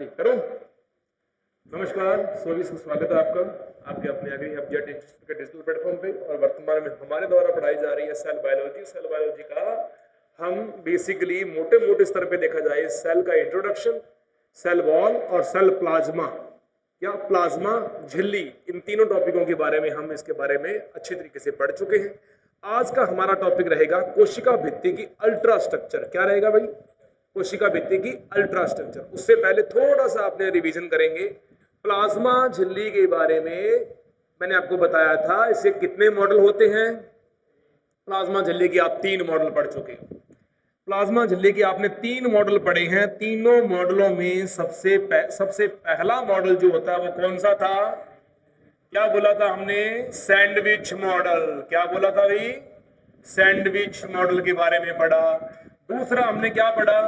जी करो। नमस्कार, सभी से स्वागत है आपका आपके अपने आगे अपडेट इंस्टीट्यूट के डिजिटल प्लेटफॉर्म पे। और वर्तमान में हमारे द्वारा पढ़ाई जा रही है सेल बायोलॉजी। सेल बायोलॉजी का हम बेसिकली मोटे मोटे स्तर पे देखा जाए सेल का इंट्रोडक्शन, सेल वॉल और सेल प्लाज्मा या प्लाज्मा झिल्ली, इन तीनों टॉपिकों के बारे में हम इसके बारे में अच्छी तरीके से पढ़ चुके हैं। आज का हमारा टॉपिक रहेगा कोशिका भित्ति की अल्ट्रा स्ट्रक्चर। क्या रहेगा भाई? कोशिका भित्ति की अल्ट्रा स्ट्रक्चर। उससे पहले थोड़ा सा आपने रिवीजन करेंगे प्लाज्मा झिल्ली के बारे में। मैंने आपको बताया था इससे कितने मॉडल होते हैं। प्लाज्मा झिल्ली के आप 3 मॉडल पढ़ चुके हैं। प्लाज्मा झिल्ली के आपने 3 मॉडल पढ़े हैं। तीनों मॉडलों में सबसे पहला मॉडल जो होता है वो कौन सा था? क्या बोला था हमने? Sandwich model. क्या बोला था भाई? सैंडविच मॉडल के बारे में पढ़ा। दूसरा हमने क्या पढ़ा?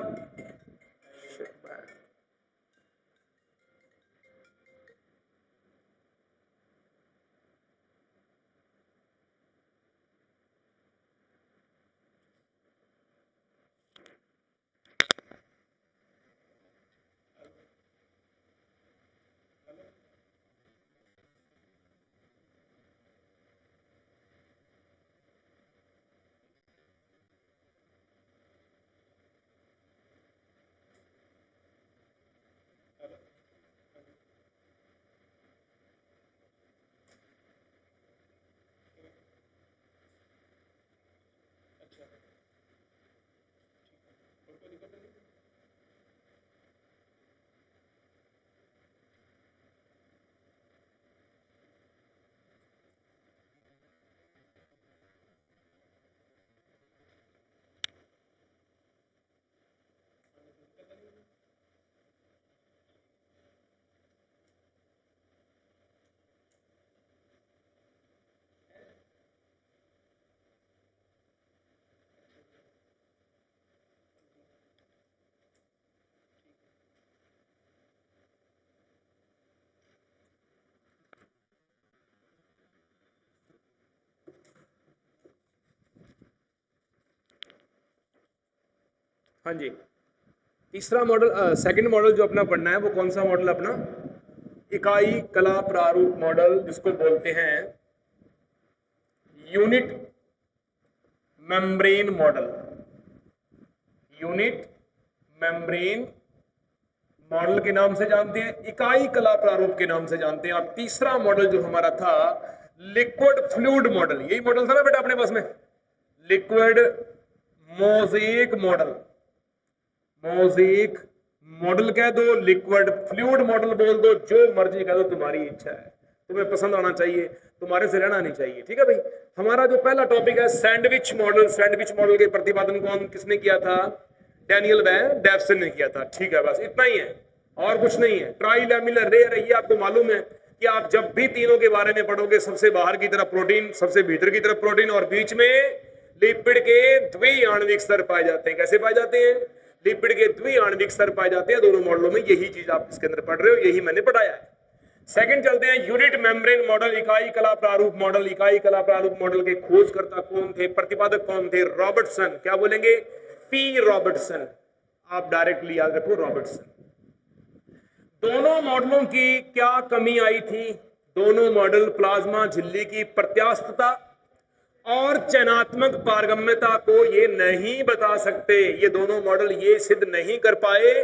हाँ जी, तीसरा मॉडल, सेकंड मॉडल जो अपना पढ़ना है वो कौन सा मॉडल? अपना इकाई कला प्रारूप मॉडल, जिसको बोलते हैं unit membrane model. Unit membrane model के नाम से जानते हैं, इकाई कला प्रारूप के नाम से जानते हैं। अब तीसरा मॉडल जो हमारा था लिक्विड फ्लूइड मॉडल। यही मॉडल था ना बेटा अपने पास में? Liquid mosaic model. Mosaic model कह दो, लिक्विड फ्लूइड मॉडल बोल दो, जो मर्जी कह दो, तुम्हारी इच्छा है। तुम्हें पसंद आना चाहिए, तुम्हारे से रहना नहीं चाहिए। ठीक है भाई। हमारा जो पहला टॉपिक है सैंडविच मॉडल। सैंडविच मॉडल के प्रतिपादन कौन किसने किया था? डैनियल डेवसन ने किया था। ठीक है, बस इतना ही है और कुछ नहीं है। ट्राइलैमिलर रेयर, ये आपको मालूम है कि आप जब भी तीनों के बारे में पढ़ोगे, सबसे बाहर की तरफ प्रोटीन, सबसे भीतर की तरफ प्रोटीन और बीच में लिपिड के द्विआण्विक स्तर पाए जाते हैं। कैसे पाए जाते हैं? लिपिड के द्विआण्विक स्तर पाए जाते हैं दोनों मॉडलों में। यही चीज आप इसके अंदर पढ़ रहे हो, यही मैंने पढ़ाया है। सेकंड चलते हैं यूनिट मेम्ब्रेन मॉडल, इकाई कला प्रारूप मॉडल। इकाई कला प्रारूप मॉडल के खोजकर्ता कौन थे? प्रतिपादक कौन थे? रॉबर्टसन। क्या बोलेंगे? P Robertson. आप डायरेक्टली याद रखो, रॉबर्टसन। दोनों मॉडलों की क्या कमी आई थी? दोनों मॉडल प्लाज्मा झिल्ली की प्रत्यास्थता और चयनात्मक पारगम्यता को ये नहीं बता सकते। ये दोनों मॉडल ये सिद्ध नहीं कर पाए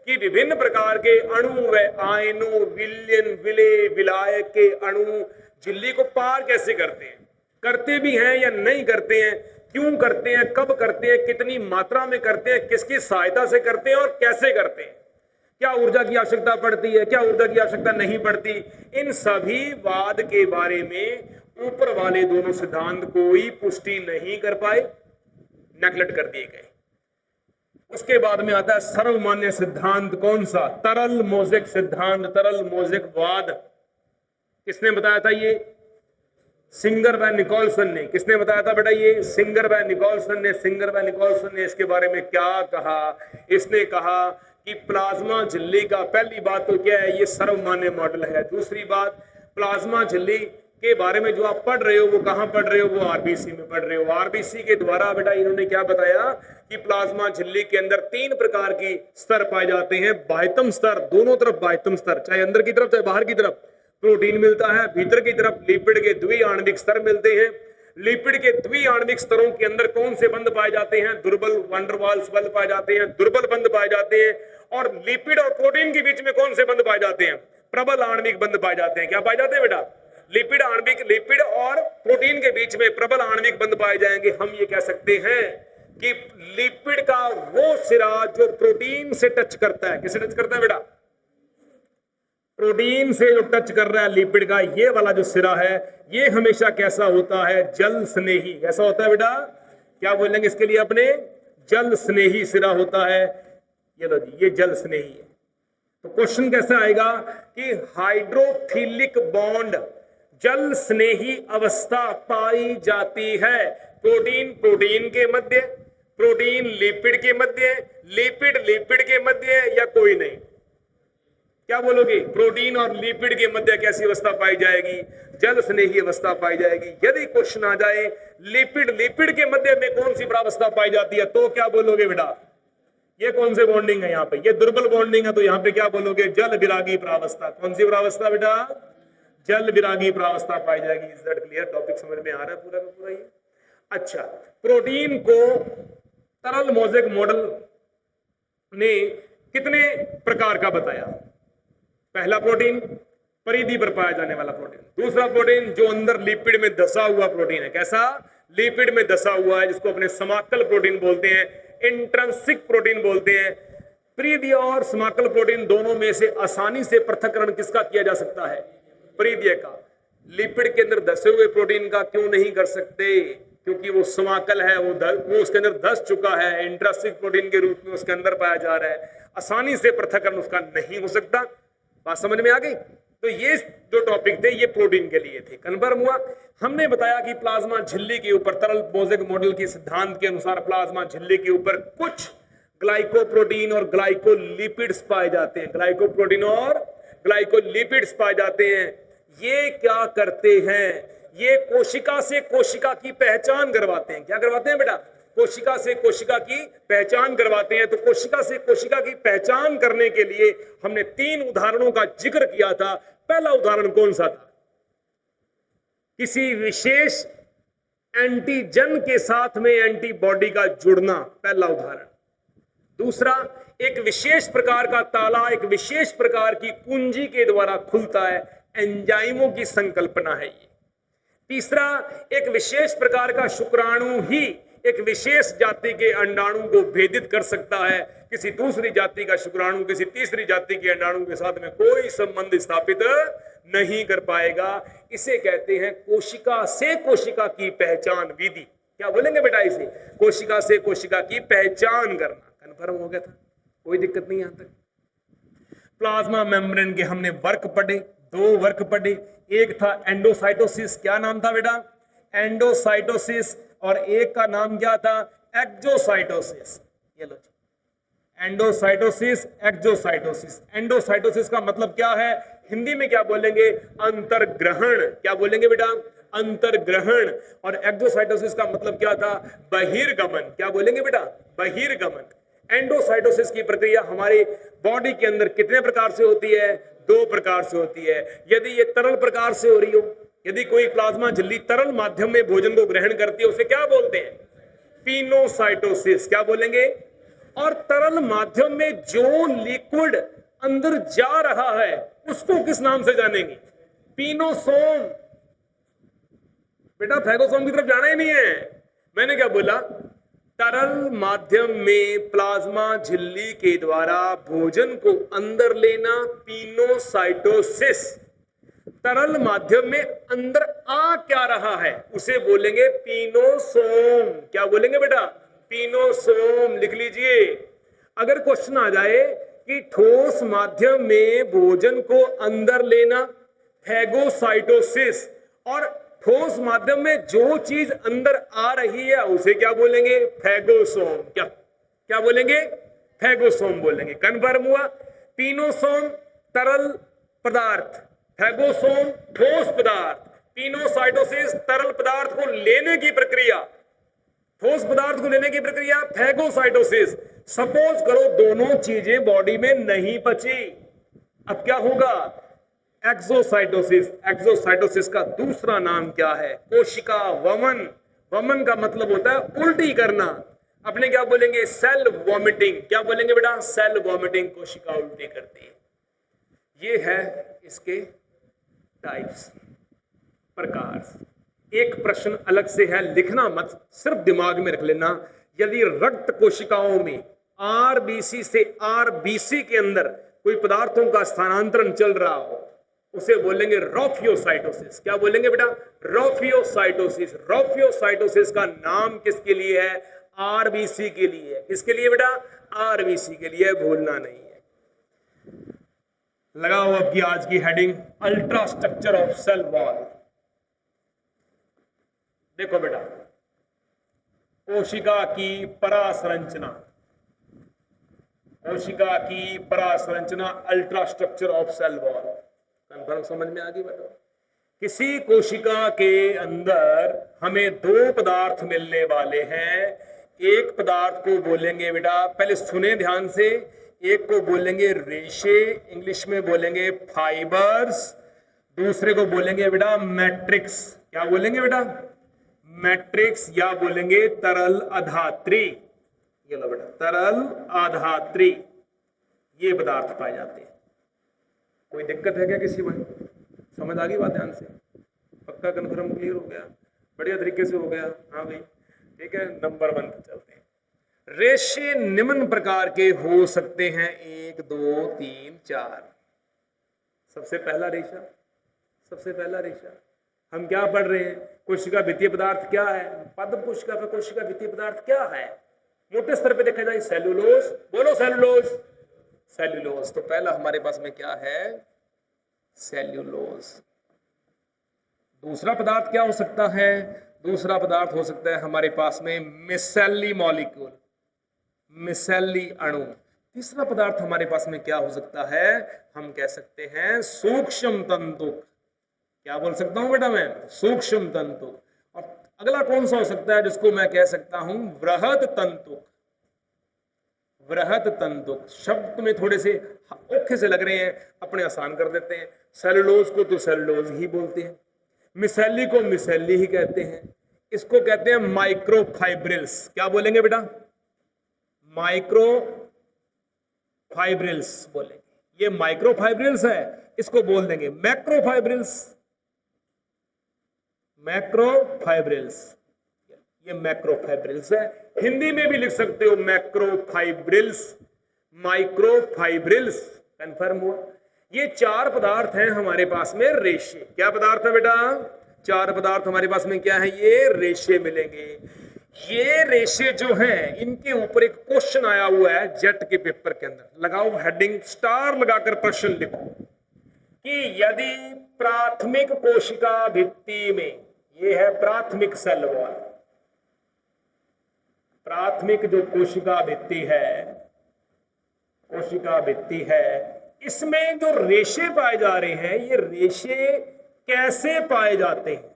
कि विभिन्न प्रकार के अणु व आयनों, विलयन, विलय, विलायक के अणु झिल्ली को पार कैसे करते हैं, करते भी हैं या नहीं करते हैं, क्यों करते हैं, कब करते हैं, कितनी मात्रा में करते हैं, किसकी सहायता से करते हैं और कैसे करते हैं, क्या ऊर्जा की आवश्यकता पड़ती है, क्या ऊर्जा की आवश्यकता नहीं पड़ती। इन सभी वाद के बारे में ऊपर वाले दोनों सिद्धांत कोई पुष्टि नहीं कर पाए, नेगलेक्ट कर दिए गए। उसके बाद में आता है सर्वमान्य सिद्धांत। कौन सा? तरल मोज़ेक सिद्धांत, तरल मोज़ेक वाद। किसने बताया था ये? सिंगर व निकोलसन ने। किसने बताया था बेटा? ये सिंगर व निकोलसन ने। सिंगर व निकोलसन ने इसके बारे में क्या कहा? इसने कहा कि प्लाज्मा झिल्ली का, पहली बात तो क्या है, ये सर्वमान्य मॉडल है। दूसरी बात, प्लाज्मा झिल्ली के बारे में जो आप पढ़ रहे हो वो कहां पढ़ रहे हो, वो आरबीसी में पढ़ रहे हो। आरबीसी के द्वारा बेटा इन्होंने क्या बताया कि प्लाज्मा झिल्ली के अंदर 3 प्रकार के स्तर पाए जाते हैं। बाह्यतम स्तर, दोनों तरफ बाह्यतम स्तर, चाहे अंदर की तरफ चाहे बाहर की तरफ प्रोटीन मिलता है। भीतर की तरफ लिपिड के द्विआण्विक स्तर मिलते हैं। लिपिड के द्विआण्विक स्तरों के अंदर कौन से बंध पाए जाते हैं? दुर्बल वैन डर वाल्स बंध पाए जाते हैं, दुर्बल बंध पाए जाते हैं। और लिपिड और प्रोटीन के बीच में कौन से बंध पाए जाते हैं? प्रबल आणविक बंध पाए जाते हैं। क्या पाए जाते हैं बेटा? लिपिड और प्रोटीन के बीच में प्रबल आणविक बंध पाए जाएंगे। हम ये कह सकते हैं कि लिपिड का वो सिरा जो प्रोटीन से टच करता है, किससे टच करता है बेटा? प्रोटीन से जो टच कर रहा है लिपिड का, ये वाला जो सिरा है ये हमेशा कैसा होता है? जल स्नेही। कैसा होता है बेटा? क्या बोलेंगे इसके लिए अपने? जल स्नेही सिरा होता है। ये लो जी, ये जल स्नेही है। तो क्वेश्चन कैसा आएगा कि हाइड्रोफिलिक बॉन्ड जल स्नेही अवस्था पाई जाती है प्रोटीन प्रोटीन के मध्य, प्रोटीन लिपिड के मध्य, लिपिड लिपिड के मध्य, या कोई नहीं? क्या बोलोगे? प्रोटीन और लिपिड के मध्य कैसी अवस्था पाई जाएगी? जल स्नेही अवस्था पाई जाएगी। यदि क्वेश्चन आ जाए लिपिड लिपिड के मध्य में कौन सी प्रावस्था पाई जाती है, तो क्या बोलोगे बेटा? ये कौन से बॉन्डिंग है? यहाँ पे ये दुर्बल बॉन्डिंग है, तो यहाँ पे क्या बोलोगे? जल विरागी प्रावस्था। कौन सी प्रावस्था बेटा? जल विरागी प्रावस्था पाई जाएगी। Is that clear? टॉपिक समझ में आ रहा है पूरा का पूरा ये? अच्छा, प्रोटीन को तरल मोज़ेक मॉडल ने कितने प्रकार का बताया? पहला प्रोटीन परिधि पर पाया जाने वाला प्रोटीन, दूसरा प्रोटीन जो अंदर लिपिड में धसा हुआ प्रोटीन है। कैसा? लिपिड में धसा हुआ है, जिसको अपने समाकल प्रोटीन बोलते हैं, इंट्रिंसिक प्रोटीन बोलते हैं। परिधीय और समाकल प्रोटीन दोनों में से आसानी से पृथक्करण किसका किया जा सकता है? परिधीय का। लिपिड के अंदर धसे हुए प्रोटीन का क्यों नहीं कर सकते? क्योंकि वो समाकल है, वो उसके अंदर धस चुका है, इंट्रिंसिक प्रोटीन के रूप में उसके अंदर पाया जा रहा है, आसानी से पृथक्करण उसका नहीं हो सकता। बात समझ में आ गई? तो ये जो टॉपिक थे ये प्रोटीन के लिए थे। कन्फर्म हुआ? हमने बताया कि प्लाज्मा झिल्ली के ऊपर तरल मोज़ेक मॉडल के सिद्धांत के अनुसार प्लाज्मा झिल्ली के ऊपर कुछ ग्लाइकोप्रोटीन और ग्लाइकोलिपिड्स पाए जाते हैं। ग्लाइकोप्रोटीन और ग्लाइकोलिपिड्स पाए जाते हैं। ये क्या करते हैं? ये कोशिका से कोशिका की पहचान करवाते हैं। क्या करवाते हैं बेटा? कोशिका से कोशिका की पहचान करवाते हैं। तो कोशिका से कोशिका की पहचान करने के लिए हमने 3 उदाहरणों का जिक्र किया था। पहला उदाहरण कौन सा था? किसी विशेष एंटीजन के साथ में एंटीबॉडी का जुड़ना, पहला उदाहरण। दूसरा, एक विशेष प्रकार का ताला एक विशेष प्रकार की कुंजी के द्वारा खुलता है, एंजाइमों की संकल्पना है ये। तीसरा, एक विशेष प्रकार का शुक्राणु ही एक विशेष जाति के अंडाणु को भेदित कर सकता है। किसी दूसरी जाति का शुक्राणु किसी तीसरी जाति के अंडाणु के साथ में कोई संबंध स्थापित नहीं कर पाएगा। इसे कहते हैं कोशिका से कोशिका की पहचान विधि। क्या बोलेंगे बेटा इसे? कोशिका से कोशिका की पहचान करना। कन्फर्म हो गया था? कोई दिक्कत नहीं यहां तक? प्लाज्मा मेम्ब्रेन के हमने वर्क पढ़े, 2 वर्क पढ़े। एक था एंडोसाइटोसिस। क्या नाम था बेटा? एंडोसाइटोसिस। और एक का नाम क्या था? एक्सोसाइटोसिस। ये लो, एंडोसाइटोसिस, एक्सोसाइटोसिस। एंडोसाइटोसिस का मतलब क्या है? हिंदी में क्या बोलेंगे? अंतर्ग्रहण। क्या बोलेंगे बेटा? अंतर्ग्रहण। और एक्सोसाइटोसिस का मतलब क्या था? बहिर्गमन। क्या बोलेंगे बेटा? बहिर्गमन। एंडोसाइटोसिस की प्रक्रिया हमारी बॉडी के अंदर कितने प्रकार से होती है? 2 प्रकार से होती है। यदि ये तरल प्रकार से हो रही हो, यदि कोई प्लाज्मा झिल्ली तरल माध्यम में भोजन को ग्रहण करती है, उसे क्या बोलते हैं? पिनोसाइटोसिस। क्या बोलेंगे? और तरल माध्यम में जो लिक्विड अंदर जा रहा है उसको किस नाम से जानेंगे? पिनोसोम। बेटा फैगोसोम की तरफ जाना ही नहीं है। मैंने क्या बोला? तरल माध्यम में प्लाज्मा झिल्ली के द्वारा भोजन को अंदर लेना, पिनोसाइटोसिस। तरल माध्यम में अंदर आ क्या रहा है उसे बोलेंगे पिनोसोम। क्या बोलेंगे बेटा? पिनोसोम। लिख लीजिए। अगर क्वेश्चन आ जाए कि ठोस माध्यम में भोजन को अंदर लेना, फैगोसाइटोसिस, और ठोस माध्यम में जो चीज अंदर आ रही है उसे क्या बोलेंगे? फैगोसोम। क्या बोलेंगे? फैगोसोम बोलेंगे। कन्फर्म हुआ? पिनोसोम तरल पदार्थ, फैगोसोम ठोस पदार्थ। पिनोसाइटोसिस तरल पदार्थ को लेने की प्रक्रिया, ठोस पदार्थ को लेने की प्रक्रिया फैगोसाइटोसिस। सपोज करो दोनों चीजें बॉडी में नहीं बची, अब क्या होगा? एक्सोसाइटोसिस। एक्सोसाइटोसिस का दूसरा नाम क्या है? कोशिका वमन। वमन का मतलब होता है उल्टी करना। अपने क्या बोलेंगे? Cell vomiting. क्या बोलेंगे बेटा? Cell vomiting. कोशिका उल्टी करती है। ये है इसके टाइप्स, प्रकार। एक प्रश्न अलग से है, लिखना मत, सिर्फ दिमाग में रख लेना। यदि रक्त कोशिकाओं में आरबीसी से आरबीसी के अंदर कोई पदार्थों का स्थानांतरण चल रहा हो, उसे बोलेंगे रोफियोसाइटोसिस। क्या बोलेंगे बेटा? रोफियोसाइटोसिस। रोफियोसाइटोसिस का नाम किसके लिए है? आरबीसी के लिए है। किसके लिए बेटा? आरबीसी के लिए, भूलना नहीं है। लगाओ आपकी आज की heading, ultra structure of cell wall. देखो बेटा, कोशिका की परासंरचना, कोशिका की परासंरचना, ultra structure of cell wall. Confirm समझ में आ गई बेटा? किसी कोशिका के अंदर हमें दो पदार्थ मिलने वाले हैं। एक पदार्थ को बोलेंगे बेटा, पहले सुने ध्यान से, एक को बोलेंगे रेशे, इंग्लिश में बोलेंगे फाइबर्स। दूसरे को बोलेंगे बेटा मैट्रिक्स। क्या बोलेंगे बेटा? मैट्रिक्स, या बोलेंगे तरल अधात्री। ये लो बेटा, तरल अधात्री। ये पदार्थ पाए जाते हैं। कोई दिक्कत है क्या किसी में? समझ आ गई बात ध्यान से? पक्का कन्फर्म क्लियर हो गया? बढ़िया तरीके से हो गया? हाँ भाई ठीक है। नंबर 1 पे चलते हैं। रेशे निम्न प्रकार के हो सकते हैं, 1 2 3 4। सबसे पहला रेशा, सबसे पहला रेशा हम क्या पढ़ रहे हैं? कोशिका भित्तीय पदार्थ क्या है? पादप कोशिका का कोशिका भित्तीय पदार्थ क्या है? मोटे स्तर पे देखा जाए सेलुलोज। बोलो सेलुलोज। सेल्यूलोज। तो पहला हमारे पास में क्या है? सेल्यूलोज। दूसरा पदार्थ क्या हो सकता है? दूसरा पदार्थ हो सकता है हमारे पास में मिसेली मॉलिक्यूल, मिसेली अणु। तीसरा पदार्थ हमारे पास में क्या हो सकता है? हम कह सकते हैं सूक्ष्म तंतुक। क्या बोल सकता हूं बेटा मैं? सूक्ष्म तंतुक। और अगला कौन सा हो सकता है जिसको मैं कह सकता हूं? वृहद तंतुक। वृहद तंतुक। शब्द तुम्हें थोड़े से औखे से लग रहे हैं, अपने आसान कर देते हैं। सेलुलोज को तो सेलुलोज ही बोलते हैं, मिसेली को मिसेली ही कहते हैं। इसको कहते हैं माइक्रोफाइब्रिल्स। क्या बोलेंगे बेटा? माइक्रोफाइब्रिल्स बोलेंगे। ये माइक्रोफाइब्रिल्स है, इसको बोल देंगे मैक्रोफाइब्रिल्स। मैक्रोफाइब्रिल्स, ये मैक्रोफाइब्रिल्स है। हिंदी में भी लिख सकते हो मैक्रोफाइब्रिल्स, माइक्रोफाइब्रिल्स। कंफर्म हुआ? ये 4 पदार्थ हैं हमारे पास में रेशे। क्या पदार्थ है बेटा? 4 पदार्थ हमारे पास में क्या है? ये रेशे मिलेंगे। ये रेशे जो हैं, इनके ऊपर एक क्वेश्चन आया हुआ है जेट के पेपर के अंदर। लगाओ हेडिंग, स्टार लगाकर प्रश्न लिखो कि यदि प्राथमिक कोशिका भित्ति में, ये है प्राथमिक सेल वॉल, प्राथमिक जो कोशिका भित्ति है, कोशिका भित्ति है, इसमें जो रेशे पाए जा रहे हैं, ये रेशे कैसे पाए जाते हैं?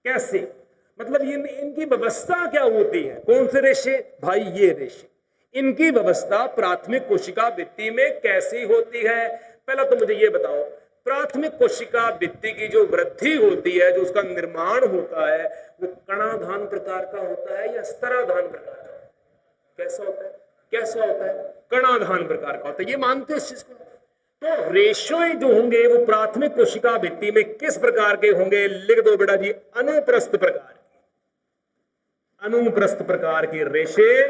कैसे मतलब ये इनकी व्यवस्था क्या होती है? कौन से रेशे? भाई ये रेशे। इनकी व्यवस्था प्राथमिक कोशिका भित्ति में कैसी होती है? पहला तो मुझे ये बताओ, प्राथमिक कोशिका भित्ति की जो वृद्धि होती है, जो उसका निर्माण होता है, वो कणाधान प्रकार का होता है या स्तराधान प्रकार का? कैसा होता है? कैसा होता है? कणाधान प्रकार का होता है। ये मानते हो इस चीज को? तो रेशे जो होंगे वो प्राथमिक कोशिका भित्ति में किस प्रकार के होंगे? लिख दो बेटा जी, अनुप्रस्थ प्रकार। अनुप्रस्थ प्रकार के रेशे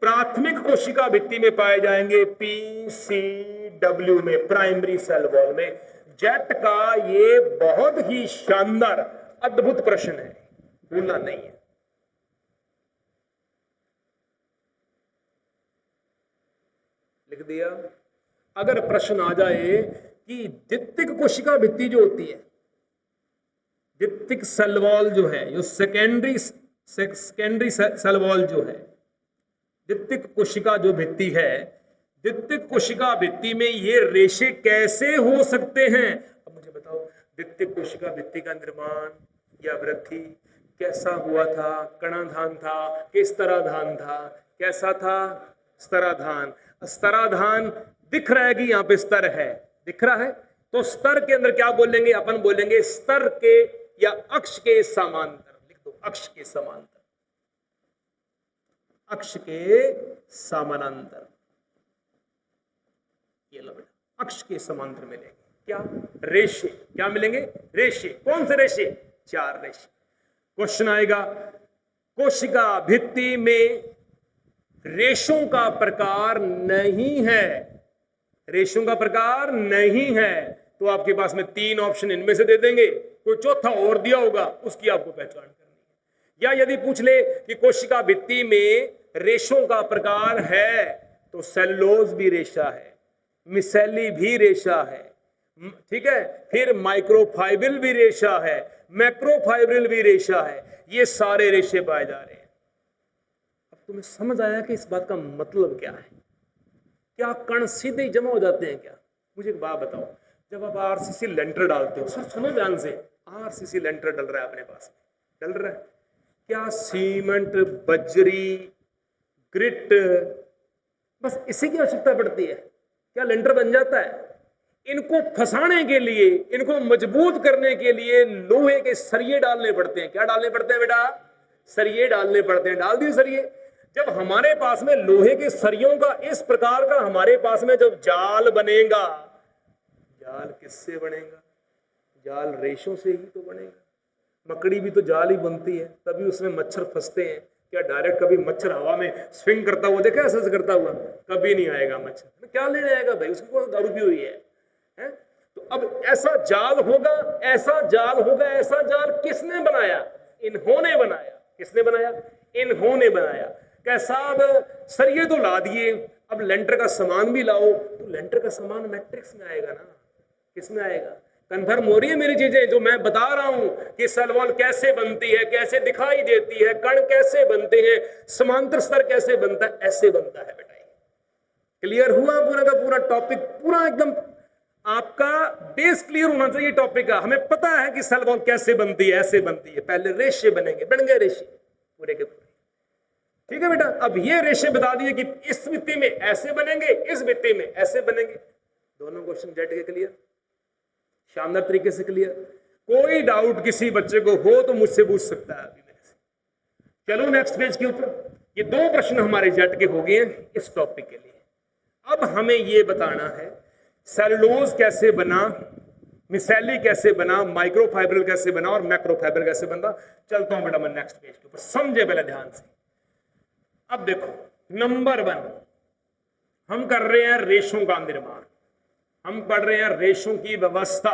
प्राथमिक कोशिका भित्ति में पाए जाएंगे, पीसीडब्ल्यू में, प्राइमरी सेल वॉल में। जेट का ये बहुत ही शानदार अद्भुत प्रश्न है, भूलना नहीं है। लिख दिया। अगर प्रश्न आ जाए कि द्वितीयक कोशिका भित्ति जो होती है, द्वितीयक सेल वॉल जो है, जो सेकेंडरी सेल वॉल जो है, द्वितीयक कोशिका जो भित्ति है, द्वितीयक कोशिका भित्ति में ये रेशे कैसे हो सकते हैं? अब मुझे बताओ, द्वितीयक कोशिका भित्ति का निर्माण या वृद्धि कैसा हुआ था, कणाधान था कि स्तराधान था, कैसा था, स्तराधान। स्तराधान दिख रहा है कि यहाँ पे स्तर है, दिख रहा है, तो स्तर के अंदर क्या बोलेंगे, अपन बोलेंगे स्तर के या अक्ष के समांतर। लिख दो, अक्ष के समांतर, अक्ष के समानांतर। ये लो बेटा, अक्ष के समांतर मिलेंगे क्या, रेशे। क्या मिलेंगे, रेशे। कौन से रेशे, 4 रेशे। क्वेश्चन आएगा, कोशिका भित्ति में रेशों का प्रकार नहीं है, रेशों का प्रकार नहीं है, तो आपके पास में 3 ऑप्शन इनमें से दे देंगे, कोई चौथा और दिया होगा, उसकी आपको पहचान करनी है। या यदि पूछ ले कि कोशिका भित्ति में रेशों का प्रकार है, तो सेलुलोज भी रेशा है, मिसेली भी रेशा है, ठीक है, फिर माइक्रोफाइब्रिल भी रेशा है, मैक्रोफाइब्रिल भी रेशा है, ये सारे रेशे पाए जा रहे हैं। अब तुम्हें समझ आया कि इस बात का मतलब क्या है? क्या कण सीधे जमा हो जाते हैं क्या? मुझे एक बात बताओ, जब आप आरसीसी लेंटर डालते हो, सर सुनो ध्यान से, आरसीसी लेंटर डल रहा है अपने पास, डल रहा है, क्या सीमेंट, बजरी, ग्रिट, बस इसी की आवश्यकता पड़ती है? क्या लेंटर बन जाता है? इनको फंसाने के लिए, इनको मजबूत करने के लिए लोहे के सरिये डालने पड़ते हैं। क्या डालने पड़ते हैं बेटा? सरिये डालने पड़ते हैं। डाल दिए सरिये। जब हमारे पास में लोहे के सरियों का इस प्रकार का हमारे पास में जब जाल बनेगा, जाल किससे बनेगा? जाल रेशों से ही तो बनेगा। मकड़ी भी तो जाल ही बनती है, तभी उसमें मच्छर फंसते हैं। क्या डायरेक्ट कभी मच्छर हवा में स्विंग करता हुआ देखा, ऐसा करता हुआ? कभी नहीं आएगा मच्छर। क्या लेने आएगा भाई, उसकी कौन दारू पी हुई है? तो अब ऐसा जाल होगा, ऐसा जाल होगा, ऐसा जाल किसने बनाया? इन्होंने बनाया। किसने बनाया? इन्होंने बनाया। कैसा? अब सरिये तो ला दिए, अब लेंटर का सामान भी लाओ, तो लेंटर का सामान मैट्रिक्स में आएगा ना, किसमें आएगा? कन्फर्म हो रही है मेरी चीजें जो मैं बता रहा हूं कि सेल वॉल कैसे बनती है, कैसे दिखाई देती है, कण कैसे बनते हैं, समांतर स्तर कैसे बनता है? ऐसे बनता है बेटा। क्लियर हुआ पूरा का पूरा टॉपिक? पूरा एकदम आपका बेस क्लियर होना चाहिए टॉपिक का। हमें पता है कि सेल वॉल कैसे बनती है, ऐसे बनती है। पहले रेशे बनेंगे, बन गए रेशे पूरे के पूरे, ठीक है बेटा। अब ये रेशे बता दिए कि इस भित्ति में ऐसे बनेंगे, इस भित्ति में ऐसे बनेंगे। दोनों क्वेश्चन जेट के क्लियर, शानदार तरीके से क्लियर। कोई डाउट किसी बच्चे को हो तो मुझसे पूछ सकता है अभी मेरे से। चलो नेक्स्ट पेज के ऊपर। ये 2 प्रश्न हमारे जेट के हो गए हैं इस टॉपिक के लिए। अब हमें ये बताना है सेलुलोज कैसे बना, मिसेली कैसे बना, माइक्रोफाइब्रिल कैसे बना और मैक्रोफाइब्रिल कैसे बना। चलता हूं बेटा मैं नेक्स्ट पेज के ऊपर, समझे पहले ध्यान से। अब देखो, नंबर 1 हम कर रहे हैं रेशों का निर्माण, हम पढ़ रहे हैं रेशों की व्यवस्था।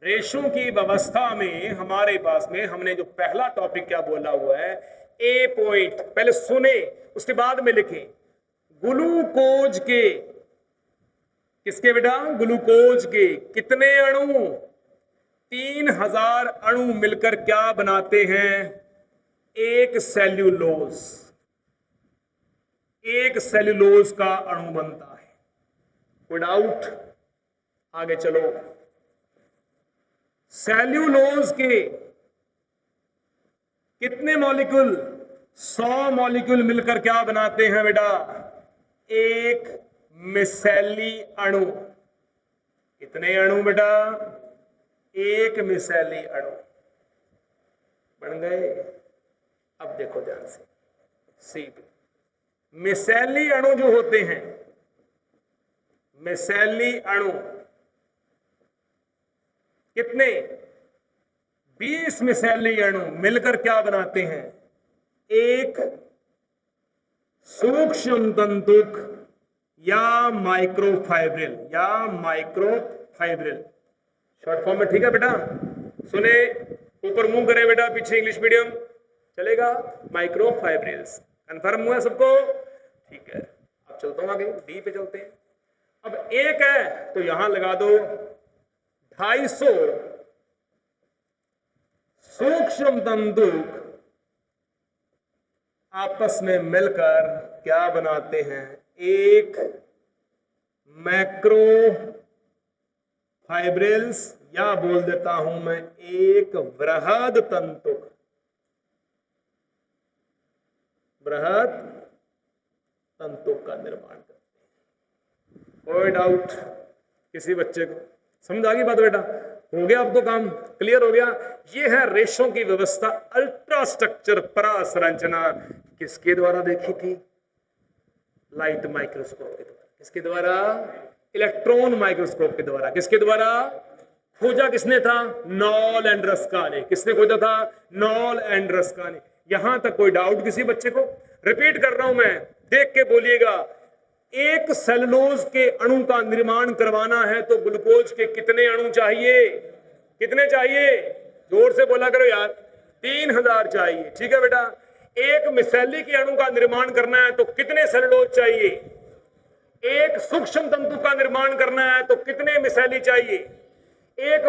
रेशों की व्यवस्था में हमारे पास में हमने जो पहला टॉपिक क्या बोला हुआ है, ए पॉइंट, पहले सुने उसके बाद में लिखें। ग्लूकोज के, किसके बेटा? ग्लूकोज के कितने अणु? 3000 अणु मिलकर क्या बनाते हैं? एक सेल्यूलोज। एक सेल्यूलोज का अणु बनता है। कोई डाउट? आगे चलो। सेल्यूलोज के कितने मॉलिक्यूल? 100 मॉलिक्यूल मिलकर क्या बनाते हैं बेटा? एक मिसेली अणु। कितने अणु बेटा? एक मिसेली अणु बन गए। अब देखो ध्यान से, सी मिसेली अणु जो होते हैं, मिसेली अणु कितने? 20 मिसेली अणु मिलकर क्या बनाते हैं? एक सूक्ष्म तंतुक या माइक्रोफाइब्रिल, या माइक्रोफाइब्रिल शॉर्ट फॉर्म में, ठीक है बेटा? सुने, ऊपर मुंह करे बेटा, पीछे इंग्लिश मीडियम चलेगा। माइक्रोफाइब्रिल्स कंफर्म हुआ सबको? ठीक है। अब चलता हूं आगे, डी पे चलते हैं। अब एक है तो यहां लगा दो 250 सूक्ष्म तंतुक आपस में मिलकर क्या बनाते हैं? एक मैक्रो फाइब्रिल्स या बोल देता हूं मैं एक वृहद तंतुक, बृहद तंतुक का निर्माण करते हैं। कोई डाउट किसी बच्चे को? समझ आ गई बात बेटा? हो गया अब तो काम क्लियर हो गया। ये है रेशों की व्यवस्था, अल्ट्रा स्ट्रक्चर परा संरचना। किसके द्वारा देखी थी? लाइट माइक्रोस्कोप के द्वारा। किसके द्वारा? इलेक्ट्रॉन माइक्रोस्कोप के द्वारा। किसके द्वारा? खोजा किसने था? नॉल एंड रस्का ने। किसने खोजा था? नॉल एंड रस्का ने। यहां तक कोई डाउट किसी बच्चे को? रिपीट कर रहा हूं मैं, देख के बोलिएगा। एक सेलुलोज के अणु का निर्माण करवाना है तो ग्लूकोज के कितने अणु चाहिए? कितने चाहिए? जोर से बोला करो यार। 3000 चाहिए। ठीक है बेटा। एक मिसेली के अणु का निर्माण करना है तो कितने सेलुलोज चाहिए? एक सूक्ष्म तंतु का निर्माण करना है तो कितने मिसेली चाहिए? एक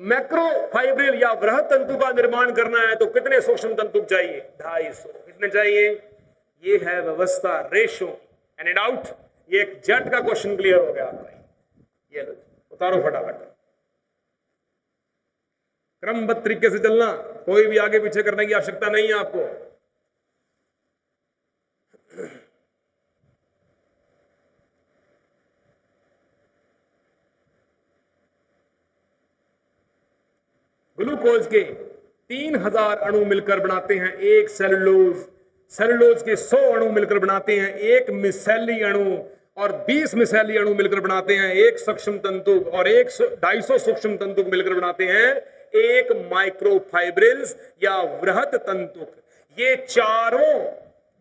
मैक्रोफाइब्रिल या वृहद तंतु का निर्माण करना है तो कितने सूक्ष्म तंतु चाहिए? 250। कितने चाहिए? ये है व्यवस्था रेशो। Any doubt? ये एक जट का क्वेश्चन क्लियर हो गया आपका। ये लो उतारो फटाफट। क्रमबद्ध तरीके से चलना, कोई भी आगे पीछे करने की आवश्यकता नहीं है आपको। ग्लूकोज के 3000 अणु मिलकर बनाते हैं एक सेलुलोज। सेलुलोज के 100 अणु मिलकर बनाते हैं एक मिसेली अणु, और 20 मिसेली अणु मिलकर बनाते हैं एक सूक्ष्म तंतु, और 250 सूक्ष्म तंतु मिलकर बनाते हैं एक माइक्रोफाइब्रिल्स या वृहद तंतुक। ये चारों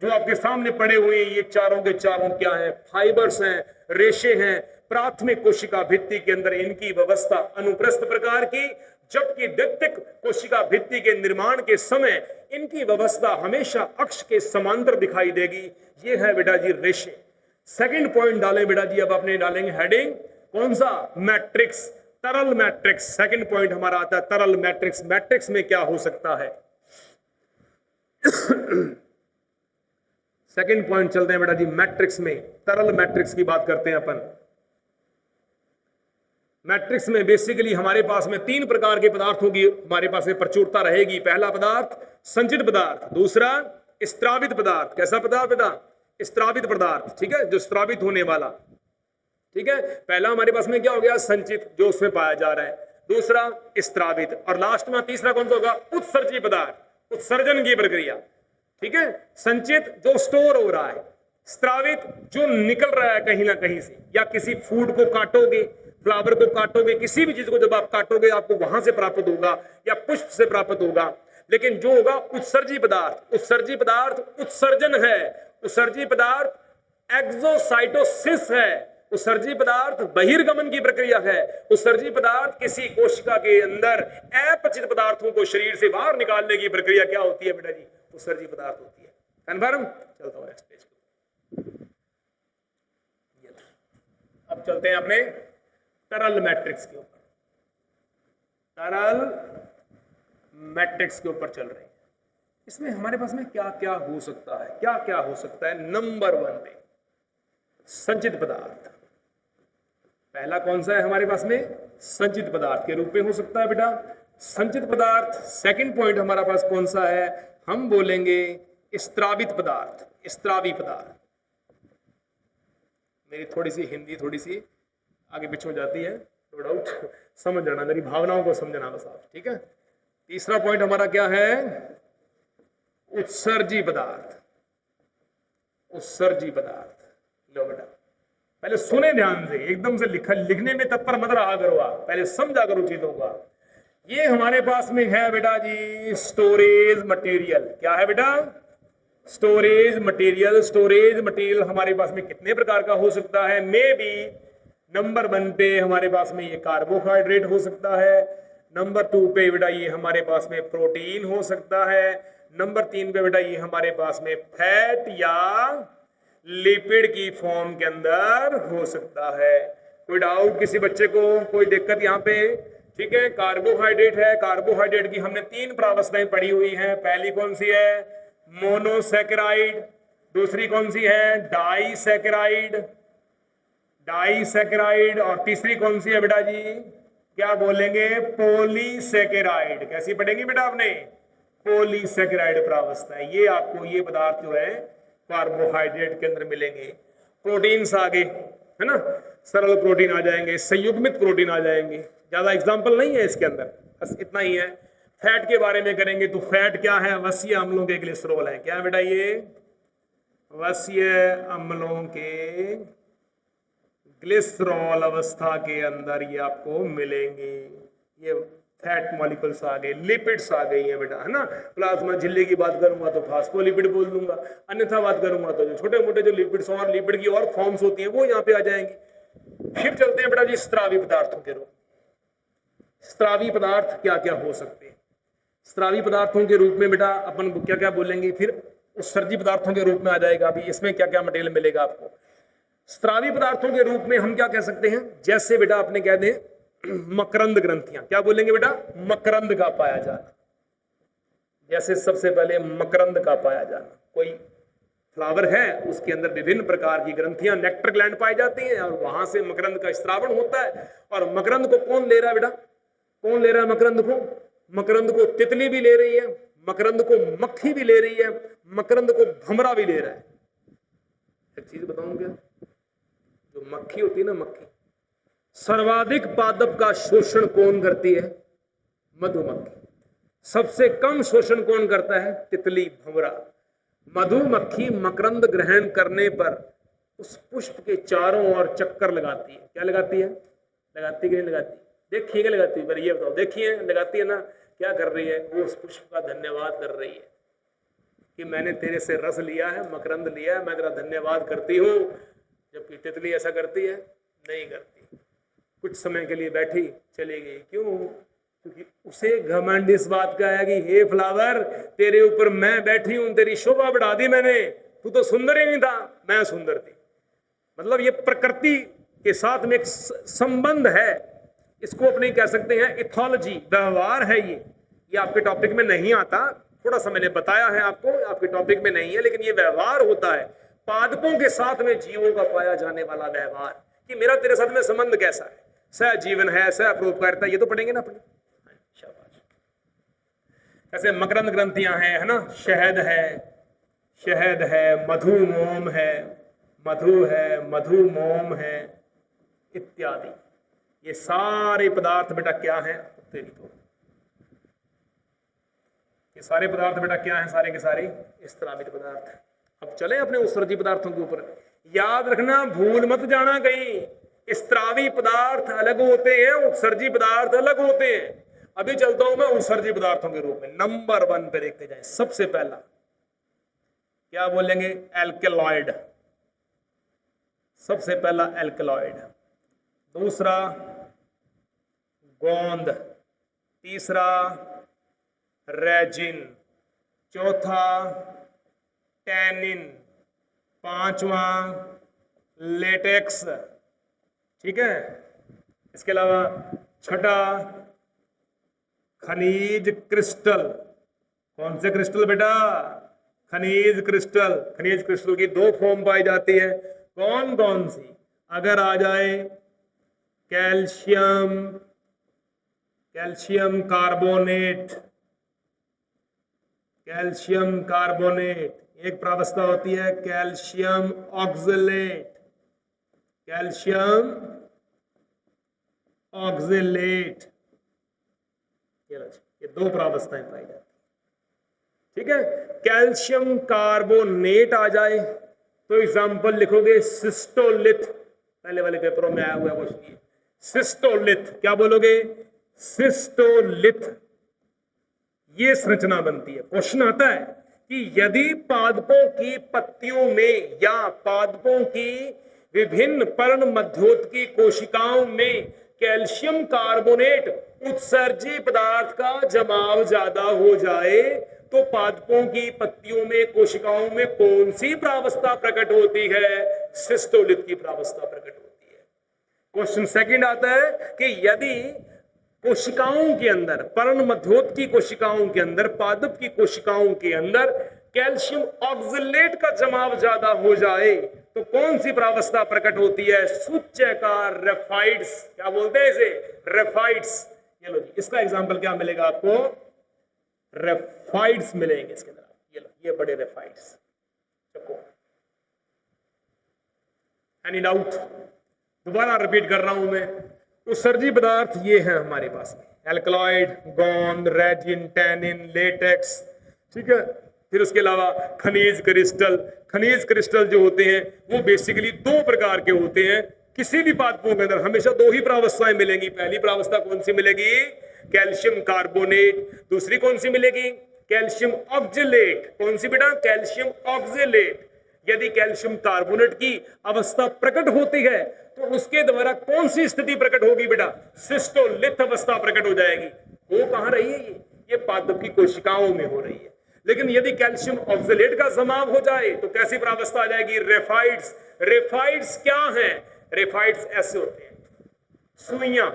जो आपके सामने पड़े हुए हैं, ये चारों के चारों क्या हैं? फाइबर्स हैं, रेशे हैं। प्राथमिक कोशिका भित्ति के अंदर इनकी व्यवस्था अनुप्रस्थ प्रकार की, जबकि द्वितीयक कोशिका भित्ति के निर्माण के समय इनकी व्यवस्था हमेशा अक्ष के समांतर दिखाई देगी। ये है बेटा जी रेशे। सेकंड पॉइंट डालें बेटा जी, अब अपने डालेंगे हेडिंग कौन सा? मैट्रिक्स, तरल मैट्रिक्स। सेकंड पॉइंट हमारा आता है तरल मैट्रिक्स। मैट्रिक्स में क्या हो सकता है? सेकंड पॉइंट चलते हैं बेटा जी मैट्रिक्स में। तरल मैट्रिक्स की बात करते हैं अपन। मैट्रिक्स में बेसिकली हमारे पास में 3 प्रकार के पदार्थों की हमारे पास में प्रचुरता रहेगी। पहला पदार्थ संचित पदार्थ, दूसरा स्त्रावित पदार्थ। कैसा पदार्थ बेटा? स्त्रावित पदार्थ। ठीक है, जो स्त्रावित होने वाला। ठीक है, पहला हमारे पास में क्या हो गया? संचित, जो उसमें पाया जा रहा है। दूसरा स्त्रावित, और लास्ट में तीसरा कौन सा होगा? उत्सर्जी पदार्थ, उत्सर्जन की प्रक्रिया। ठीक है, संचित जो स्टोर हो रहा है, स्त्रावित जो निकल रहा है कहीं ना कहीं से, या किसी फूड को काटोगे, फ्लावर को काटोगे, किसी भी चीज को जब आप काटोगे आपको वहां से प्राप्त होगा या पुष्प से प्राप्त होगा। लेकिन जो होगा उत्सर्जी पदार्थ, उत्सर्जी पदार्थ उत्सर्जन है। उत्सर्जी पदार्थ एक्सोसाइटोसिस है। उत्सर्जी पदार्थ बहिर्गमन की प्रक्रिया है। उत्सर्जी पदार्थ किसी कोशिका के अंदर अपचित पदार्थों को शरीर से बाहर निकालने की प्रक्रिया क्या होती है बेटा जी? उत्सर्जी पदार्थ होती है। कन्फर्म? चलता हूं नेक्स्ट पेज को। अब चलते हैं अपने तरल मैट्रिक्स के ऊपर। तरल मैट्रिक्स के ऊपर चल रहे हैं। इसमें हमारे पास में क्या क्या हो सकता है? क्या क्या हो सकता है? नंबर 1 में संचित पदार्थ। पहला कौन सा है हमारे पास में? संचित पदार्थ के रूप में हो सकता है बेटा संचित पदार्थ। सेकंड पॉइंट हमारा पास कौन सा है? हम बोलेंगे स्त्रावित पदार्थ, स्त्रावी पदार्थ। मेरी थोड़ी सी हिंदी थोड़ी सी आगे पीछे हो जाती है, नो डाउट, समझ जाना, मेरी भावनाओं को समझना बस आप। ठीक है, तीसरा पॉइंट हमारा क्या है? उत्सर्जी पदार्थ। उत्सर्जी पदार्थ। लो बेटा पहले सुने ध्यान से, एकदम से लिखने में तत्पर मत रहा करो आप, पहले समझा करो चीजों का। ये हमारे पास में है बेटा जी स्टोरेज मटेरियल। क्या है बेटा? Storage material. स्टोरेज मटेरियल हमारे पास में कितने प्रकार का हो सकता है? मे बी नंबर 1 पे हमारे पास में ये कार्बोहाइड्रेट हो सकता है। नंबर 2 पे बेटा ये हमारे पास में प्रोटीन हो सकता है। नंबर 3 पे बेटा ये हमारे पास में फैट या लिपिड की फॉर्म के अंदर हो सकता है। कोई डाउट किसी बच्चे को? कोई दिक्कत यहाँ पे? ठीक है, कार्बोहाइड्रेट है। कार्बोहाइड्रेट की हमने 3 प्रावस्थाएं पढ़ी हुई हैं। पहली कौन सी है? मोनोसैकेराइड। दूसरी कौन सी है? डाइसैकेराइड। डाइसैकेराइड। और तीसरी कौन सी है बेटा जी? क्या बोलेंगे? पॉलीसेकेराइड। कैसी पढ़ेंगी बेटा आपने? पॉलीसेकेराइड प्रावस्था है। ये आपको ये पदार्थ जो है कार्बोहाइड्रेट के अंदर मिलेंगे। प्रोटीन्स आगे है ना, सरल प्रोटीन आ जाएंगे, संयुग्मित प्रोटीन आ जाएंगे। ज्यादा एग्जाम्पल नहीं है इसके अंदर, बस इतना ही है। फैट के बारे में करेंगे तो फैट क्या है? वसीय अम्लों के ग्लिसरॉल है। क्या बेटा? ये वसीय अम्लों के ग्लिसरॉल अवस्था के अंदर ये आपको मिलेंगे। ये फैट मॉलिक्यूल्स आ गए, लिपिड्स आ गई है बेटा, है ना। प्लाज्मा झिल्ली की बात करूंगा तो फास्फोलिपिड बोल दूंगा, अन्यथा बात करूंगा तो जो छोटे मोटे जो लिपिड्स और लिपिड की और फॉर्म्स होती हैं वो यहाँ पे आ जाएंगी। फिर चलते हैं बेटा जी स्त्रावी पदार्थों के रूप। स्त्रावी पदार्थ क्या क्या हो सकते हैं? स्त्रावी पदार्थों के रूप में बेटा अपन क्या क्या बोलेंगे, फिर उत्सर्जी पदार्थों के रूप में आ जाएगा। अभी इसमें क्या क्या मटेरियल मिलेगा आपको। स्त्रावी पदार्थों के रूप में हम क्या कह सकते हैं? जैसे बेटा आपने कह दें मकरंद ग्रंथियां। क्या बोलेंगे बेटा? मकरंद का पाया जाना। जैसे सबसे पहले मकरंद का पाया जाना। कोई फ्लावर है, उसके अंदर विभिन्न प्रकार की ग्रंथियां, नेक्टर ग्लैंड पाई जाती हैं और वहां से मकरंद का स्त्रावण होता है। और मकरंद को कौन ले रहा है बेटा? कौन ले रहा है मकरंद को? मकरंद को तितली भी ले रही है, मकरंद को मक्खी भी ले रही है, मकरंद को भमरा भी ले रहा है। एक चीज बताऊं क्या? जो मक्खी होती है ना, मक्खी सर्वाधिक पादप का शोषण कौन करती है? मधुमक्खी। सबसे कम शोषण कौन करता है? तितली, भंवरा। मधुमक्खी मकरंद ग्रहण करने पर उस पुष्प के चारों ओर चक्कर लगाती है। क्या लगाती है? लगाती कि नहीं लगाती? देखिए क्या लगाती है, पर ये बताओ। देखिए लगाती है ना। क्या कर रही है? वो उस पुष्प का धन्यवाद कर रही है कि मैंने तेरे से रस लिया है, मकरंद लिया है, मैं तेरा धन्यवाद करती हूँ। जबकि तितली ऐसा करती है? नहीं करती। कुछ समय के लिए बैठी, चली गई। क्यों? क्योंकि उसे घमंड इस बात का है कि हे फ्लावर, तेरे ऊपर मैं बैठी हूं, तेरी शोभा बढ़ा दी मैंने, तू तो सुंदर ही नहीं था, मैं सुंदर थी। मतलब ये प्रकृति के साथ में एक संबंध है। इसको अपने कह सकते हैं इथोलॉजी, व्यवहार है। ये आपके टॉपिक में नहीं आता, थोड़ा सा मैंने बताया है आपको, आपके टॉपिक में नहीं है, लेकिन ये व्यवहार होता है पादपों के साथ में, जीवों का पाया जाने वाला व्यवहार कि मेरा तेरे साथ में संबंध कैसा है। सहजीवन है, सहपरोपकारिता, ये तो पढ़ेंगे ना अपने। ऐसे मकरंद ग्रंथियां हैं, है ना। शहद है, शहद है, मधुमोम है, मधु है, मधुमोम है इत्यादि। ये सारे पदार्थ बेटा क्या हैं? ये सारे पदार्थ बेटा क्या हैं? सारे के सारे स्त्रावित पदार्थ। अब चले अपने उत्सर्जी पदार्थों के ऊपर। याद रखना, भूल मत जाना कहीं। स्त्रावी पदार्थ अलग होते हैं, उत्सर्जी पदार्थ अलग होते हैं। अभी चलता हूं मैं उत्सर्जी पदार्थों के रूप में। नंबर 1 पे देखते जाए। सबसे पहला क्या बोलेंगे? एल्केलॉइड। सबसे पहला एल्केलॉइड। दूसरा गोंद। तीसरा रेजिन। चौथा टैनिन। पांचवा लेटेक्स। ठीक है। इसके अलावा छठा खनिज क्रिस्टल। कौन से क्रिस्टल बेटा? खनिज क्रिस्टल। खनिज क्रिस्टल की 2 फॉर्म पाई जाती है। कौन कौन सी? अगर आ जाए calcium, calcium carbonate, calcium carbonate. एक प्रावस्था होती है कैल्शियम ऑक्सलेट, कैल्शियम ऑक्सलेट। ये 2 प्रावस्थाएं पाई जाती है। ठीक है। कैल्शियम कार्बोनेट आ जाए तो एग्जांपल लिखोगे सिस्टोलिथ। पहले वाले पेपरों में आया हुआ है क्वेश्चन। सिस्टोलिथ। क्या बोलोगे? सिस्टोलिथ। ये संरचना बनती है। क्वेश्चन आता है कि यदि पादपों की पत्तियों में या पादपों की विभिन्न पर्ण मध्योतकी कोशिकाओं में कैल्शियम कार्बोनेट उत्सर्जी पदार्थ का जमाव ज्यादा हो जाए तो पादपों की पत्तियों में, कोशिकाओं में कौन सी प्रावस्था प्रकट होती है? सिस्टोलिथ की प्रावस्था प्रकट होती है। क्वेश्चन सेकंड आता है कि यदि कोशिकाओं के अंदर, पर्ण मध्योतकी कोशिकाओं के अंदर, पादप की कोशिकाओं के अंदर कैल्शियम ऑक्सलेट का जमाव ज्यादा हो जाए तो कौन सी प्रावस्था प्रकट होती है? सूच्यकार रेफाइड्स। क्या बोलते हैं इसे? रेफाइड्स। ये लो, इसका एग्जांपल क्या मिलेगा आपको? रेफाइड्स मिलेंगे इसके अंदर। ये लो, ये बड़े रेफाइड्स। चको, एनी डाउट? दोबारा रिपीट कर रहा हूं मैं। उत्सर्जी पदार्थ ये है हमारे पास में, एल्कलॉइड, गोंद, रेजिन, टैनिन, लेटेक्स, ठीक है। फिर उसके अलावा खनिज क्रिस्टल। खनिज क्रिस्टल जो होते हैं वो बेसिकली दो प्रकार के होते हैं। किसी भी पादपों के अंदर हमेशा दो ही प्रावस्थाएं मिलेंगी। पहली प्रावस्था कौन सी मिलेगी? Calcium carbonate. दूसरी कौन सी मिलेगी? Calcium oxalate. कौन सी बेटा? Calcium oxalate. यदि कैल्शियम कार्बोनेट की अवस्था प्रकट होती है तो उसके द्वारा कौन सी स्थिति प्रकट होगी बेटा? सिस्टोलिथ अवस्था प्रकट हो जाएगी। वो कहां रही है? ये पादप की कोशिकाओं में हो रही है। लेकिन यदि कैल्शियम ऑक्जेलेट का जमाव हो जाए तो कैसी प्रावस्था आ जाएगी? रेफाइड्स। रेफाइड्स क्या है? रेफाइड्स ऐसे होते हैं, सुइयां,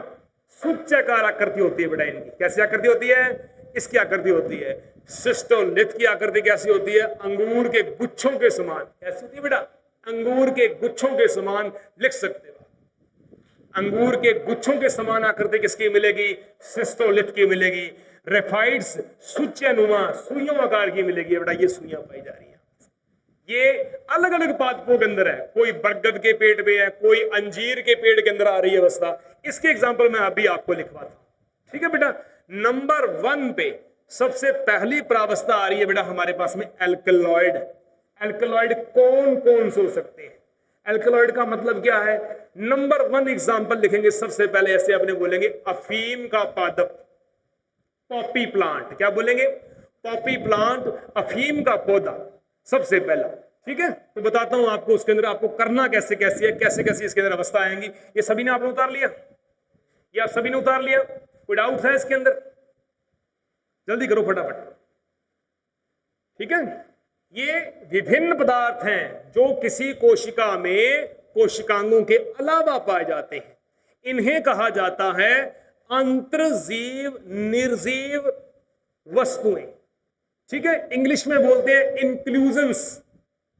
सूच्यकार आकृति होती है बेटा इनकी। कैसी आकृति होती है? इसकी आकृति होती है। सिस्टोलिथ की आकृति कैसी होती है? अंगूर के गुच्छों के समान। कैसी होती है बेटा? अंगूर के गुच्छों के समान। लिख सकते हो, अंगूर के गुच्छों के समान आकृति किसकी मिलेगी? सिस्टोलिथ की मिलेगी। रेफाइड्स सूच्यनुमा, सुइयों आकार की मिलेगी बेटा। ये सुइयां पाई जा रही है। ये अलग अलग पादपों के अंदर है। कोई बरगद के पेड़ में है, कोई अंजीर के पेड़ के अंदर आ रही है अवस्था। इसके एग्जाम्पल मैं अभी आपको लिखवाता हूं, ठीक है बेटा। नंबर 1 पे सबसे पहली प्रावस्था आ रही है बेटा हमारे पास में एल्कलॉइड। एल्कलॉइड कौन कौन से हो सकते हैं? एल्कलॉइड का मतलब क्या है? नंबर 1 एग्जाम्पल लिखेंगे सबसे पहले, ऐसे अपने बोलेंगे अफीम का पादप, पॉपी प्लांट। क्या बोलेंगे? पॉपी प्लांट, अफीम का पौधा सबसे पहला, ठीक है। तो बताता हूं आपको उसके अंदर आपको करना कैसे कैसे है, कैसे कैसे इसके अंदर अवस्था आएंगी। ये सभी ने आपने उतार लिया? ये आप सभी ने उतार लिया? कोई डाउट है इसके अंदर? जल्दी करो फटाफट, ठीक है। ये विभिन्न पदार्थ हैं जो किसी कोशिका में कोशिकांगों के अलावा पाए जाते हैं। इन्हें कहा जाता है अंतर्जीव निर्जीव वस्तुएं, ठीक है। इंग्लिश में बोलते हैं इंक्लूजन्स।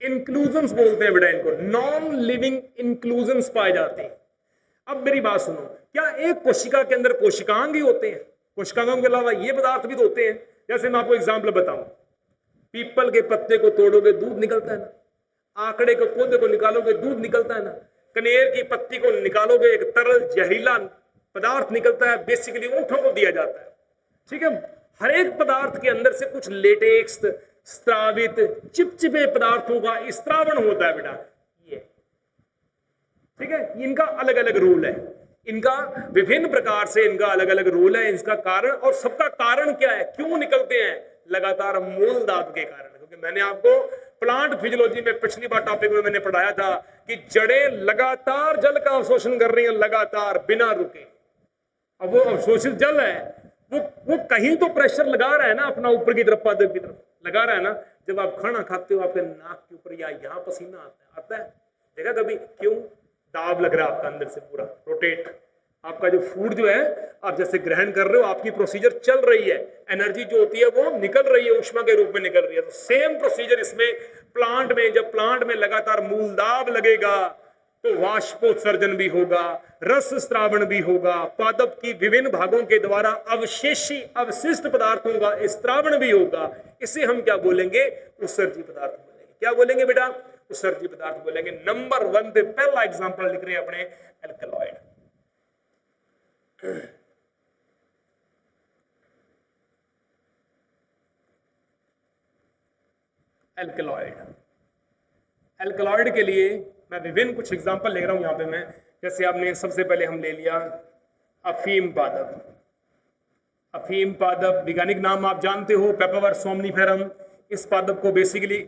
इंक्लूजन्स बोलते हैं बेटा इनको। नॉन लिविंग इंक्लूजन्स पाए जाते हैं। अब मेरी बात सुनो, क्या एक कोशिका के अंदर कोशिकांग ही होते हैं? कोशिकांगों के अलावा ये पदार्थ भी तो होते हैं। जैसे मैं आपको एग्जाम्पल बताऊं, पीपल के पत्ते को तोड़ोगे दूध निकलता है ना, आंकड़े के पौधे को निकालोगे दूध निकलता है ना, कनेर की पत्ती को निकालोगे एक तरल जहरीला पदार्थ निकलता है, बेसिकली ऊंटों को दिया जाता है, ठीक है। हर एक पदार्थ के अंदर से कुछ लेटेक्स, स्त्रावित, चिपचिपे पदार्थों का स्त्रावण होता है बेटा, ये, ठीक है। इनका अलग अलग रूल है, इनका विभिन्न प्रकार से इनका अलग अलग रूल है, इसका कारण, और सबका कारण क्या है, क्यों निकलते हैं? लगातार मूल दाब के कारण। क्योंकि मैंने आपको प्लांट फिजियोलॉजी में पिछली बार टॉपिक में मैंने पढ़ाया था कि जड़ें लगातार जल का अवशोषण कर रही हैं, लगातार बिना रुके। अब वो अवशोषित जल है, वो कहीं तो प्रेशर लगा रहा है ना अपना, ऊपर की तरफ, पादप की तरफ लगा रहा है ना। जब आप खाना खाते हो आपके नाक के ऊपर या यहाँ पसीना आता है, देखा कभी? क्यों? दाब लग रहा है आपका अंदर से पूरा रोटेट। आपका जो फूड जो है आप जैसे ग्रहण कर रहे हो, आपकी प्रोसीजर चल रही है, एनर्जी जो होती है वो निकल रही है, ऊष्मा के रूप में निकल रही है। तो सेम प्रोसीजर इसमें प्लांट में, जब प्लांट में लगातार मूल दाब लगेगा तो वाष्पोत्सर्जन भी होगा, रस स्त्रावण भी होगा, पादप की विभिन्न भागों के द्वारा अवशेषी अवशिष्ट पदार्थों का स्त्रावण भी होगा। इसे हम क्या बोलेंगे? उत्सर्जी पदार्थ बोलेंगे। क्या बोलेंगे बेटा? उत्सर्जी पदार्थ बोलेंगे। नंबर 1 पे पहला एग्जांपल लिख रहे हैं अपने एल्कलॉइड। एल्कलॉइड, एल्कलॉइड के लिए मैं विभिन्न कुछ एग्जांपल ले रहा हूं यहां पे मैं। जैसे आपने सबसे पहले हम ले लिया अफीम पादप। अफीम पादप वैज्ञानिक नाम आप जानते हो, पेपावर सोमनिफेरम। इस पादप को बेसिकली,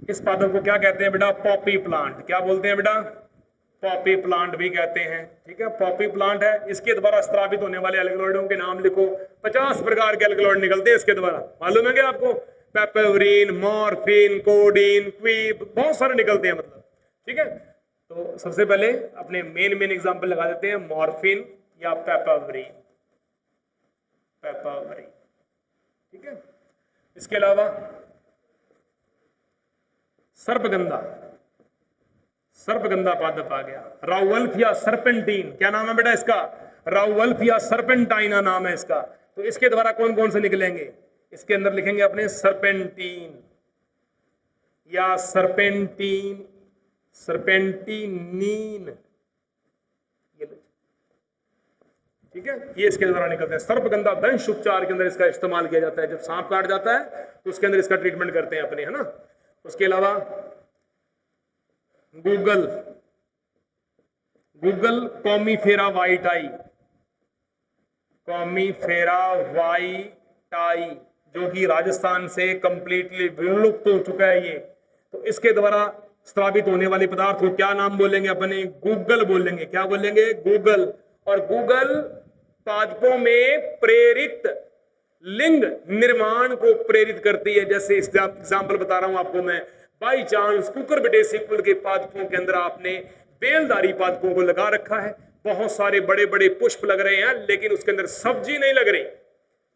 इस पादप को क्या कहते हैं बेटा? Poppy plant. क्या बोलते हैं बेटा? पॉपी प्लांट भी कहते हैं, ठीक है। पॉपी प्लांट है, इसके द्वारा स्त्रावित होने वाले एल्कलॉइडों के नाम लिखो। 50 प्रकार के एल्कलॉइड निकलते हैं इसके द्वारा, मालूम है क्या आपको? पेपरवरीन, मॉर्फिन, कोडीन, क्वीब, बहुत सारे निकलते हैं मतलब, ठीक है। तो सबसे पहले अपने मेन एग्जांपल लगा देते हैं, मॉर्फिन या पेपरवरीन, पेपरवरीन, ठीक है। इसके अलावा सर्पगंधा, सर्पगंधा पादप आ गया। राउल्फ या सर्पेंटीन, क्या नाम है बेटा इसका? राउल्फ या सर्पेंटाइना नाम है इसका। तो इसके द्वारा कौन कौन से निकलेंगे? इसके अंदर लिखेंगे अपने सर्पेंटीन या सर्पेंटीन, सर्पेंटीनीन, ये लो, ठीक है, ये इसके द्वारा निकलते हैं। सर्पगंधा दंश उपचार के अंदर इसका इस्तेमाल किया जाता है। जब सांप काट जाता है तो उसके अंदर इसका ट्रीटमेंट करते हैं अपने, है ना। उसके अलावा गूगल, गूगल कॉमीफेरा वाइटाई, कॉमीफेरा वाइटाई, जो कि राजस्थान से कंप्लीटली विलुप्त हो चुका है ये। तो इसके द्वारा स्रावित होने वाले पदार्थ को क्या नाम बोलेंगे अपने? गूगल बोलेंगे। क्या बोलेंगे? गूगल। और गूगल पादपों में प्रेरित लिंग निर्माण को प्रेरित करती है। जैसे एग्जाम्पल बता रहा हूं आपको मैं, बाई चांस कुकुरबिटेसी कुल के पादपों के अंदर आपने बेलदारी पादपों को लगा रखा है, बहुत सारे बड़े बड़े पुष्प लग रहे हैं, लेकिन उसके अंदर सब्जी नहीं लग रही,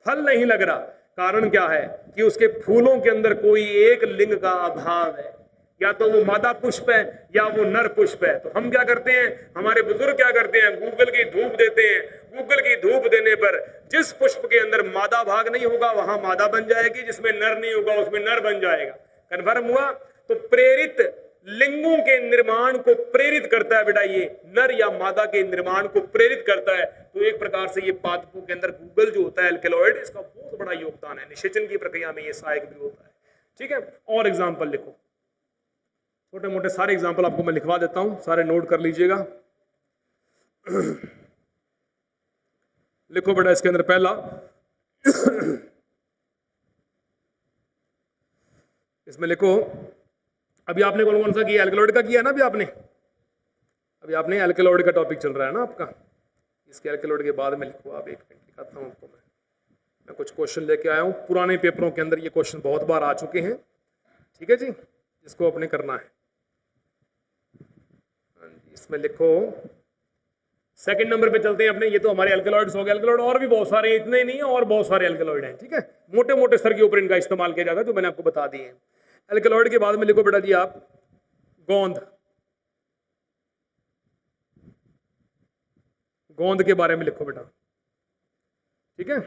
फल नहीं लग रहा। कारण क्या है? कि उसके फूलों के अंदर कोई एक लिंग का अभाव है, या तो वो मादा पुष्प है या वो नर पुष्प है। तो हम क्या करते हैं, हमारे बुजुर्ग क्या करते हैं? गूगल की धूप देते हैं। गूगल की धूप देने पर जिस पुष्प के अंदर मादा भाग नहीं होगा वहां मादा बन जाएगी, जिसमें नर नहीं होगा उसमें नर बन जाएगा। कन्फर्म हुआ? तो प्रेरित लिंगों के निर्माण को प्रेरित करता है बेटा ये, नर या मादा के निर्माण को प्रेरित करता है। तो एक प्रकार से ये पादपों के अंदर गूगल जो होता है एल्केलॉइड, इसका बहुत बड़ा योगदान है। निषेचन की प्रक्रिया में ये सहायक भी होता है। ठीक है, और एग्जाम्पल लिखो, छोटे मोटे सारे एग्जाम्पल आपको मैं लिखवा देता हूं, सारे नोट कर लीजिएगा। लिखो बेटा इसके अंदर पहला इसमें लिखो, अभी आपने कौन कौन सा किया? एल्केलॉइड का किया ना अभी आपने एल्केलॉइड का टॉपिक चल रहा है ना आपका। इसके एल्केलॉइड के बाद में लिखो आप, एक मिनट दिखाता हूं आपको मैं कुछ क्वेश्चन लेके आया हूं, पुराने पेपरों के अंदर ये क्वेश्चन बहुत बार आ चुके हैं। ठीक है जी, इसको अपने करना है। इसमें लिखो, सेकंड नंबर पे चलते हैं अपने। ये तो हमारे एल्केलॉइड्स हो गए। एल्केलॉइड और भी बहुत सारे, इतने नहीं है, और बहुत सारे एल्केलॉइड हैं। ठीक है, मोटे मोटे स्तर के ऊपर इनका इस्तेमाल किया जाता है, तो मैंने आपको बता दिए हैं। एल्केलॉइड के बाद में लिखो बेटा जी आप गोंद, गोंद के बारे में लिखो बेटा। ठीक है,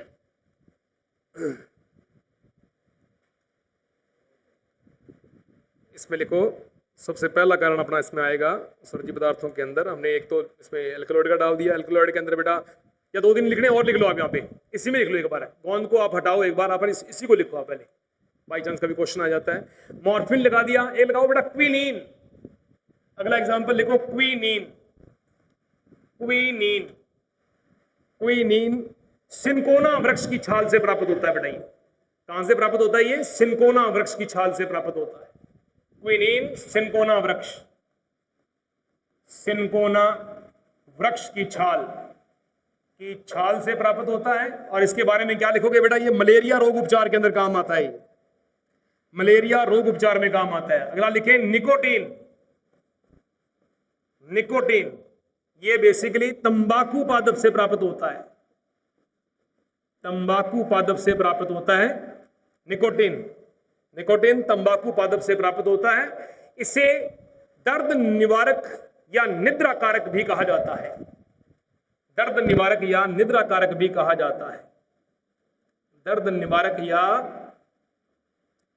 इसमें लिखो, सबसे पहला कारण अपना इसमें आएगा सर्जी पदार्थों के अंदर। हमने एक तो इसमें एल्केलॉइड का डाल दिया। एल्केलॉइड के अंदर बेटा, या 2 दिन लिखने और लिख लो आप यहाँ पे, इसी में लिख लो एक बार। गोंद को आप हटाओ एक बार, आप इसी को लिखो आप पहले, बाई चांस कभी क्वेश्चन आ जाता है। मॉर्फिन लगा दिया, एक लगाओ बेटा क्विनीन। अगला एग्जांपल लिखो क्विनीन, क्विनीन, क्विनीन सिनकोना वृक्ष की छाल से प्राप्त होता है बेटा। ये कहां से प्राप्त होता है? ये सिनकोना वृक्ष की छाल से प्राप्त होता है। क्विनीन सिनकोना वृक्ष, सिनकोना वृक्ष की छाल से प्राप्त होता है। और इसके बारे में क्या लिखोगे बेटा? ये मलेरिया रोग उपचार के अंदर काम आता है, मलेरिया रोग उपचार में काम आता है। अगला लिखे निकोटीन, निकोटीन ये बेसिकली तंबाकू पादप से प्राप्त होता है, तंबाकू पादप से प्राप्त होता है निकोटीन। निकोटीन तंबाकू पादप से प्राप्त होता है। इसे दर्द निवारक या निद्रा कारक भी कहा जाता है, दर्द निवारक या निद्रा कारक भी कहा जाता है, दर्द निवारक या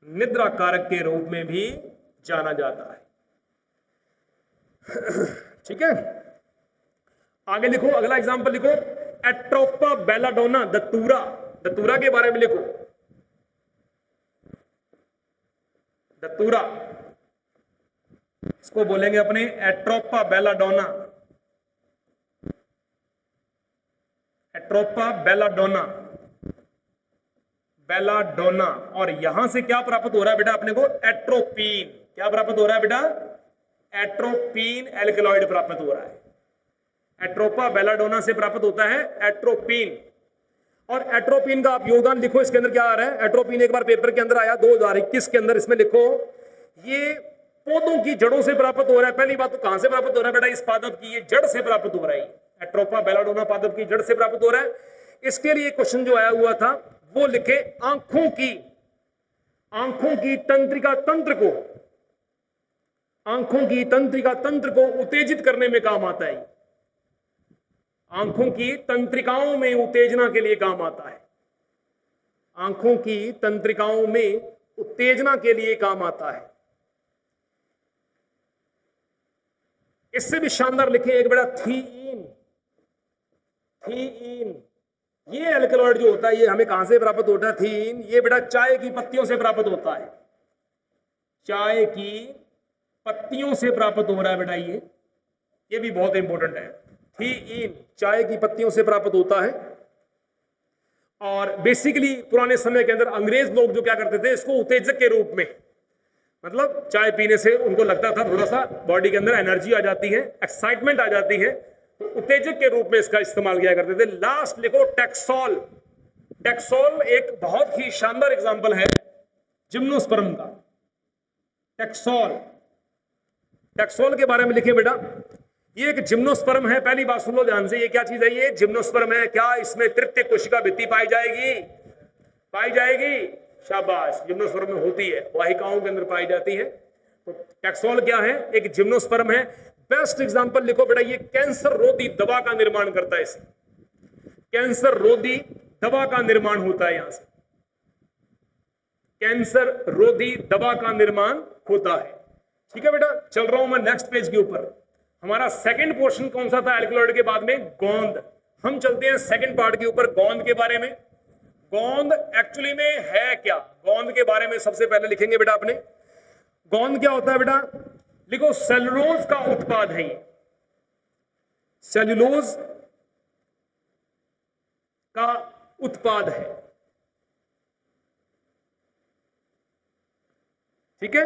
निद्रा कारक के रूप में भी जाना जाता है। ठीक है, आगे लिखो, अगला एग्जांपल लिखो, एट्रोपा बेलाडोना, दतूरा, दतूरा के बारे में लिखो। दतूरा इसको बोलेंगे अपने Atropa belladonna, Atropa belladonna, belladonna. और यहां से क्या प्राप्त हो रहा है बेटा अपने को? एट्रोपीन। क्या प्राप्त हो रहा है बेटा? एट्रोपीन एल्केलॉइड प्राप्त हो रहा है। एट्रोपा बेलाडोना से प्राप्त होता है एट्रोपीन। और एट्रोपीन का आप योगदान लिखो, इसके अंदर क्या आ रहा है? एट्रोपीन एक बार पेपर के अंदर आया 2021 के अंदर, इसमें लिखो ये पौधों की जड़ों से प्राप्त हो रहा है। पहली बात तो कहां से प्राप्त हो रहा है बेटा? इस पादप की ये जड़ से प्राप्त हो रहा है। एट्रोपा बेलाडोना पादप की जड़ से प्राप्त हो रहा है। इसके लिए क्वेश्चन जो आया हुआ था वो लिखे, आंखों की तंत्रिका तंत्र को आंखों की तंत्रिका तंत्र को उत्तेजित करने में काम आता है, आंखों की तंत्रिकाओं में उत्तेजना के लिए काम आता है, आंखों की तंत्रिकाओं में उत्तेजना के लिए काम आता है। इससे भी शानदार लिखे एक बेटा थीइन, थीइन ये एल्कलॉइड जो होता है ये हमें कहां से प्राप्त होता है? थीन ये बेटा चाय की पत्तियों से प्राप्त होता है, चाय की पत्तियों से प्राप्त हो रहा है बेटा, ये भी बहुत इंपॉर्टेंट है। थीइन चाय की पत्तियों से प्राप्त होता है। और बेसिकली पुराने समय के अंदर अंग्रेज लोग जो क्या करते थे, इसको उत्तेजक के रूप में, मतलब चाय पीने से उनको लगता था थोड़ा सा बॉडी के अंदर एनर्जी आ जाती है, एक्साइटमेंट आ जाती है, तो उत्तेजक के रूप में इसका इस्तेमाल किया करते थे। लास्ट लिखो टैक्सोल, टैक्सोल एक बहुत ही शानदार एग्जांपल है जिम्नोस्पर्म का। टैक्सोल, टैक्सोल के बारे में लिखे बेटा, ये एक जिम्नोस्पर्म है। पहली बात सुन लो ध्यान से, ये क्या चीज है? ये जिम्नोस्पर्म है। क्या इसमें तृतीय कोशिका भित्ति पाई जाएगी? पाई जाएगी, शाबाश, जिम्नोस्पर्म में होती है, वाहिकाओं के अंदर पाई जाती है। तो टैक्सोल क्या है? एक जिम्नोस्पर्म है। बेस्ट एग्जांपल लिखो बेटा, ये कैंसर रोधी दवा का निर्माण करता है, इसे कैंसर रोधी दवा का निर्माण होता है, यहां से कैंसर रोधी दवा का निर्माण होता है। ठीक है बेटा, चल रहा हूं मैं नेक्स्ट पेज के ऊपर। हमारा सेकंड पोर्शन कौन सा था एल्कलॉइड के बाद में? गोंद। हम चलते हैं सेकंड पार्ट के ऊपर, गोंद के बारे में। गोंद एक्चुअली में है क्या? गोंद के बारे में सबसे पहले लिखेंगे बेटा अपने, गोंद क्या होता है बेटा? लिखो सेलुलोज का उत्पाद है, ये सेलुलोज का उत्पाद है। ठीक है,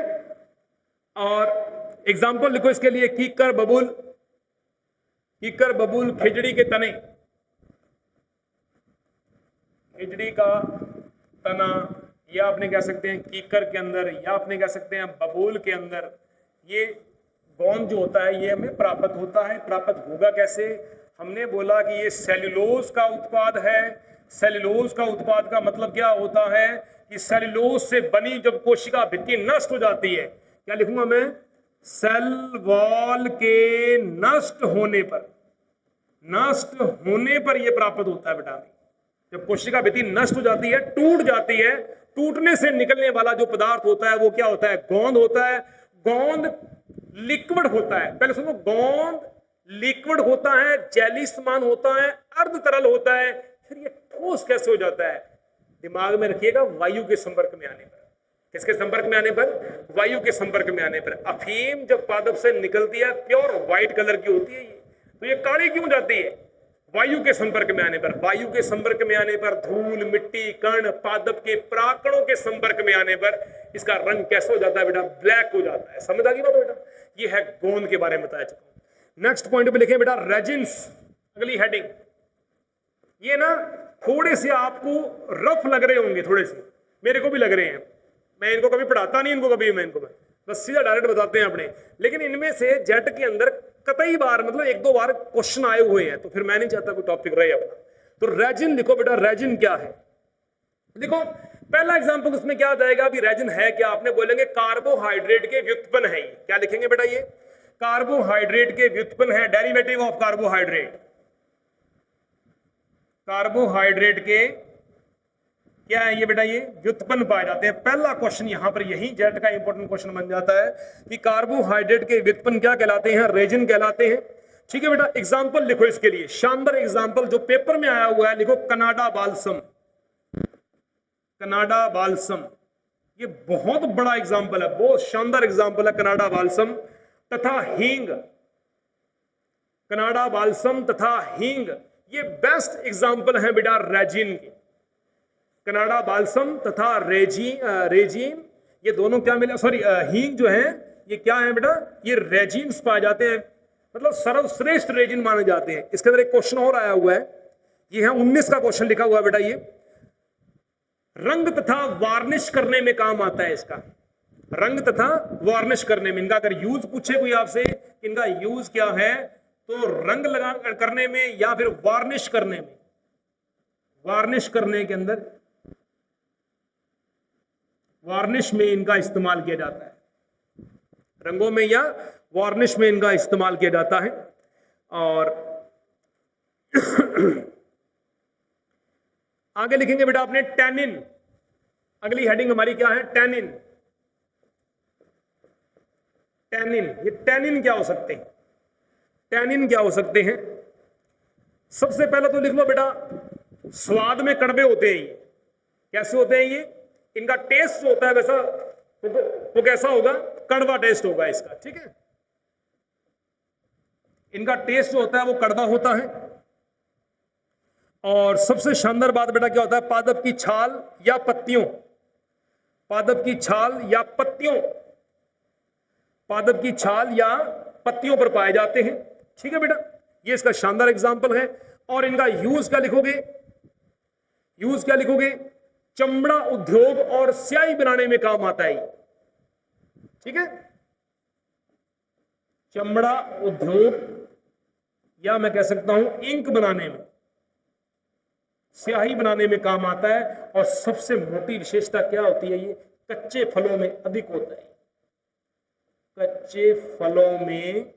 और एग्जाम्पल लिखो इसके लिए, कीकर बबूल, कीकर बबूल, खिजड़ी के तने, खिजड़ी का तना, या आपने कह सकते हैं कीकर के अंदर, या आपने कह सकते हैं बबूल के अंदर ये गोंद जो होता है ये हमें प्राप्त होता है। प्राप्त होगा कैसे? हमने बोला कि ये सेल्यूलोज का उत्पाद है। सेल्यूलोज का उत्पाद का मतलब क्या होता है कि सेल्यूलोज से बनी जब कोशिका भित्ति नष्ट हो जाती है, क्या लिखूंगा मैं? सेल वॉल के नष्ट होने पर, नष्ट होने पर यह प्राप्त होता है बेटा। जब कोशिका भित्ति नष्ट हो जाती है, टूट जाती है, टूटने से निकलने वाला जो पदार्थ होता है वो क्या होता है? गोंद होता है। गोंद लिक्विड होता है, पहले सुनो, गोंद लिक्विड होता है, जेली समान होता है, अर्ध तरल होता है। फिर ये ठोस कैसे हो जाता है? दिमाग में रखिएगा, वायु के संपर्क में आने पर। किसके संपर्क में आने पर? वायु के संपर्क में आने पर। अफीम जब पादप से निकलती है प्योर व्हाइट कलर की होती है ये, तो ये काली क्यों जाती है? वायु के संपर्क में आने पर। वायु के संपर्क में आने पर धूल, मिट्टी, कण, पादप के प्राकणों के संपर्क में आने पर इसका रंग कैसा हो जाता है बेटा? ब्लैक हो जाता है। समझ आ गई बात बेटा? ये है गोंद के बारे में बताया चुका हूं। नेक्स्ट पॉइंट पे लिखें बेटा रेजिन्स, अगली हेडिंग। ये ना थोड़े से आपको रफ लग रहे होंगे, थोड़े से मेरे को भी लग रहे हैं, मैं इनको कभी पढ़ाता नहीं, इनको कभी मैं इनको बस सीधा डायरेक्ट बताते हैं अपने, लेकिन इनमें से जेट के अंदर कई बार, मतलब एक दो बार क्वेश्चन आए हुए हैं, तो फिर मैं नहीं चाहता कोई टॉपिक रहे अपना। तो रेजिन लिखो बेटा, रेजिन क्या है? देखो पहला एग्जांपल उसमें क्या आ जाएगा? अभी रेजिन है क्या? आपने बोलेंगे कार्बोहाइड्रेट के व्युत्पन्न है। क्या लिखेंगे बेटा? ये कार्बोहाइड्रेट के व्युत्पन्न है, डेरिवेटिव ऑफ कार्बोहाइड्रेट। कार्बोहाइड्रेट के क्या है ये बेटा? ये व्युत्पन्न पाए जाते हैं। पहला क्वेश्चन यहां पर यही जेट का इंपॉर्टेंट क्वेश्चन बन जाता है कि कार्बोहाइड्रेट के व्युत्पन्न क्या कहलाते हैं? रेजिन कहलाते हैं। ठीक है बेटा, एग्जांपल लिखो इसके लिए, शानदार एग्जांपल जो पेपर में आया हुआ है, लिखो कनाडा बाल्सम। कनाडा बाल्सम ये बहुत बड़ा एग्जांपल है, बहुत शानदार एग्जांपल है कनाडा बाल्सम तथा हींग। कनाडा बाल्सम तथा हींग ये बेस्ट एग्जांपल है बेटा रेजिन के। कनाडा बाल्सम तथा रेजिन ये दोनों क्या मिला? सॉरी, हींग जो है ये क्या है बेटा? ये रेजिन्स पाए जाते हैं, मतलब सर्वश्रेष्ठ रेजिन माने जाते हैं। इसके अंदर एक क्वेश्चन और आया हुआ है, ये है 19 का क्वेश्चन लिखा हुआ है बेटा। ये रंग तथा वार्निश करने में काम आता है इसका। रंग तथा वार्निश करने में, इनका अगर यूज पूछे कोई आपसे, इनका यूज क्या है, तो रंग लगा करने में या फिर वार्निश करने में। वार्निश करने के अंदर, वार्निश में इनका इस्तेमाल किया जाता है। रंगों में या वार्निश में इनका इस्तेमाल किया जाता है। और आगे लिखेंगे बेटा आपने टैनिन। अगली हेडिंग हमारी क्या है? टैनिन। टैनिन, ये टैनिन क्या हो सकते हैं? टैनिन क्या हो सकते हैं? सबसे पहले तो लिख लो बेटा, स्वाद में कड़वे होते हैं ये। कैसे होते हैं ये? इनका टेस्ट जो होता है वैसा वो कैसा होगा? कड़वा टेस्ट होगा इसका, ठीक है। इनका टेस्ट जो होता है वो कड़वा होता है। और सबसे शानदार बात बेटा क्या होता है? पादप की छाल या पत्तियों, पादप की छाल या पत्तियों, पादप की छाल या पत्तियों पर पाए जाते हैं, ठीक है बेटा। ये इसका शानदार एग्जाम्पल है। और इनका यूज क्या लिखोगे? यूज क्या लिखोगे? चमड़ा उद्योग और स्याही बनाने में काम आता है ये, ठीक है। चमड़ा उद्योग या मैं कह सकता हूं इंक बनाने में, स्याही बनाने में काम आता है। और सबसे मोटी विशेषता क्या होती है? ये कच्चे फलों में अधिक होता है। कच्चे फलों में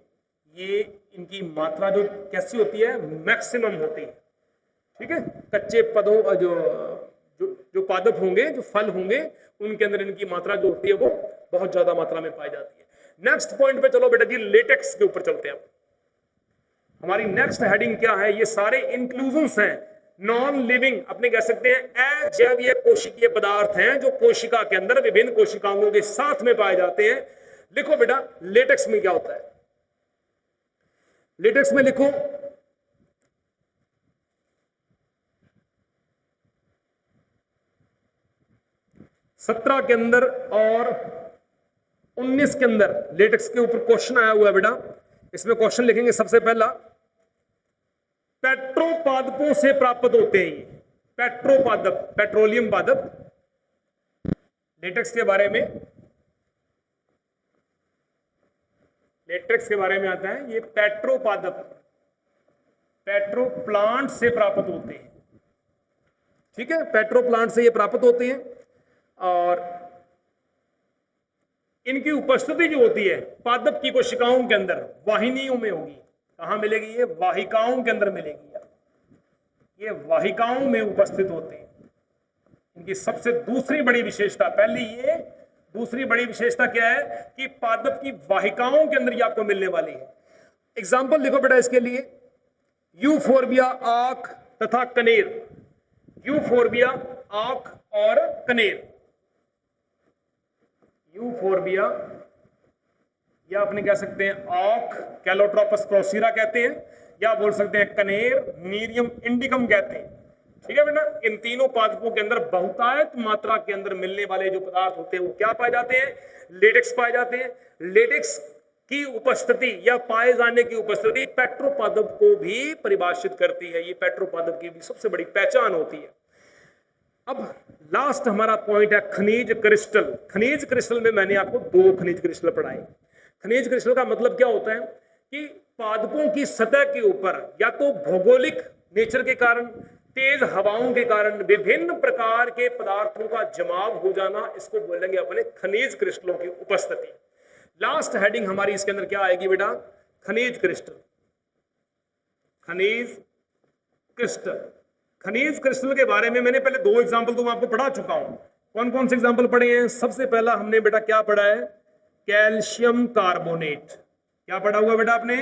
ये इनकी मात्रा जो कैसी होती है? मैक्सिमम होती है, ठीक है। कच्चे पदों जो जो जो पादप होंगे, जो फल होंगे, उनके अंदर इनकी मात्रा जो होती है वो बहुत ज्यादा मात्रा में पाई जाती है। नेक्स्ट पॉइंट पे चलो बेटा जी, लेटेक्स के ऊपर चलते हैं। हमारी नेक्स्ट हेडिंग क्या है? ये सारे इंक्लूजन्स हैं, नॉन लिविंग अपने कह सकते हैं अजैवीय कोशिकीय पदार्थ हैं जो कोशिका के अंदर विभिन्न कोशिकाओं के साथ में पाए जाते हैं। लिखो बेटा लेटेक्स में क्या होता है? लेटेक्स में लिखो सत्रह के अंदर और 19 के अंदर लेटेक्स के ऊपर क्वेश्चन आया हुआ है बेटा। इसमें क्वेश्चन लिखेंगे सबसे पहला, पेट्रोपादपों से प्राप्त होते हैं ये पेट्रोपादप, पेट्रोलियम पादप। लेटेक्स के बारे में, लेटेक्स के बारे में आता है ये पेट्रोपादप, पेट्रो प्लांट से प्राप्त होते हैं, ठीक है। पेट्रो प्लांट से ये प्राप्त होते हैं। और इनकी उपस्थिति जो होती है पादप की कोशिकाओं के अंदर वाहिनियों में होगी। कहां मिलेगी? ये वाहिकाओं के अंदर मिलेगी। ये वाहिकाओं में उपस्थित होते हैं। इनकी सबसे दूसरी बड़ी विशेषता, पहली ये, दूसरी बड़ी विशेषता क्या है कि पादप की वाहिकाओं के अंदर ये आपको मिलने वाली है। एग्जाम्पल लिखो बेटा इसके लिए, यूफोर्बिया आंख तथा कनेर। यूफोर्बिया आंख और कनेर, यूफोर्बिया या अपने कह सकते हैं आंख, कैलोट्रोपस प्रोसीरा कहते हैं, या बोल सकते हैं कनेर, नीरियम इंडिकम कहते हैं, ठीक है बेटा। इन तीनों पादपों के अंदर बहुतायत मात्रा के अंदर मिलने वाले जो पदार्थ होते हैं वो क्या पाए जाते हैं? लेटेक्स पाए जाते हैं। लेटेक्स की उपस्थिति या पाए जाने की उपस्थिति पेट्रोपादप को भी परिभाषित करती है। ये पेट्रोपादप की भी सबसे बड़ी पहचान होती है। अब लास्ट हमारा पॉइंट है खनिज क्रिस्टल। खनिज क्रिस्टल में मैंने आपको 2 खनिज क्रिस्टल पढ़ाए। खनिज क्रिस्टल का मतलब क्या होता है कि पादपों की सतह के ऊपर या तो भौगोलिक नेचर के कारण, तेज हवाओं के कारण विभिन्न प्रकार के पदार्थों का जमाव हो जाना, इसको बोलेंगे अपने खनिज क्रिस्टलों की उपस्थिति। लास्ट हेडिंग हमारी इसके अंदर क्या आएगी बेटा? खनिज क्रिस्टल। खनिज क्रिस्टल, खनिज क्रिस्टल के बारे में मैंने पहले 2 एग्जाम्पल तो मैं आपको पढ़ा चुका हूं। कौन कौन से एग्जाम्पल पढ़े हैं? सबसे पहला हमने बेटा क्या पढ़ा है? Calcium carbonate. क्या पढ़ा हुआ बेटा आपने?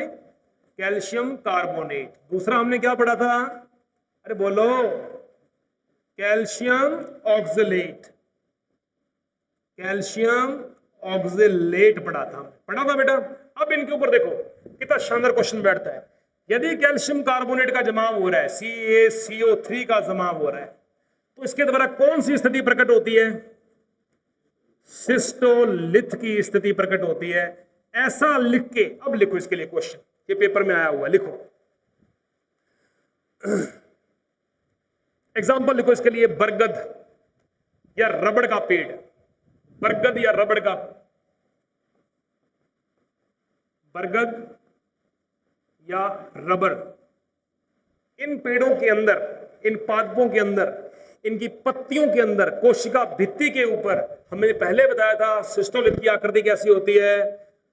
Calcium carbonate. दूसरा हमने क्या पढ़ा था? अरे बोलो, कैल्शियम ऑक्सलेट। कैल्शियम ऑक्सलेट पढ़ा था बेटा। अब इनके ऊपर देखो कितना शानदार क्वेश्चन बैठता है। यदि कैल्शियम कार्बोनेट का जमाव हो रहा है, CaCO3 का जमाव हो रहा है, तो इसके द्वारा कौन सी स्थिति प्रकट होती है? सिस्टोलिथ की स्थिति प्रकट होती है। ऐसा लिख के अब लिखो इसके लिए क्वेश्चन, ये पेपर में आया हुआ, लिखो एग्जाम्पल लिखो इसके लिए, बरगद या रबड़ का पेड़। बरगद या रबड़ का, बरगद या रबर, इन पेड़ों के अंदर, इन पादपों के अंदर, इनकी पत्तियों के अंदर, कोशिका भित्ति के ऊपर हमने पहले बताया था सिस्टोलिथ की आकृति कैसी होती है?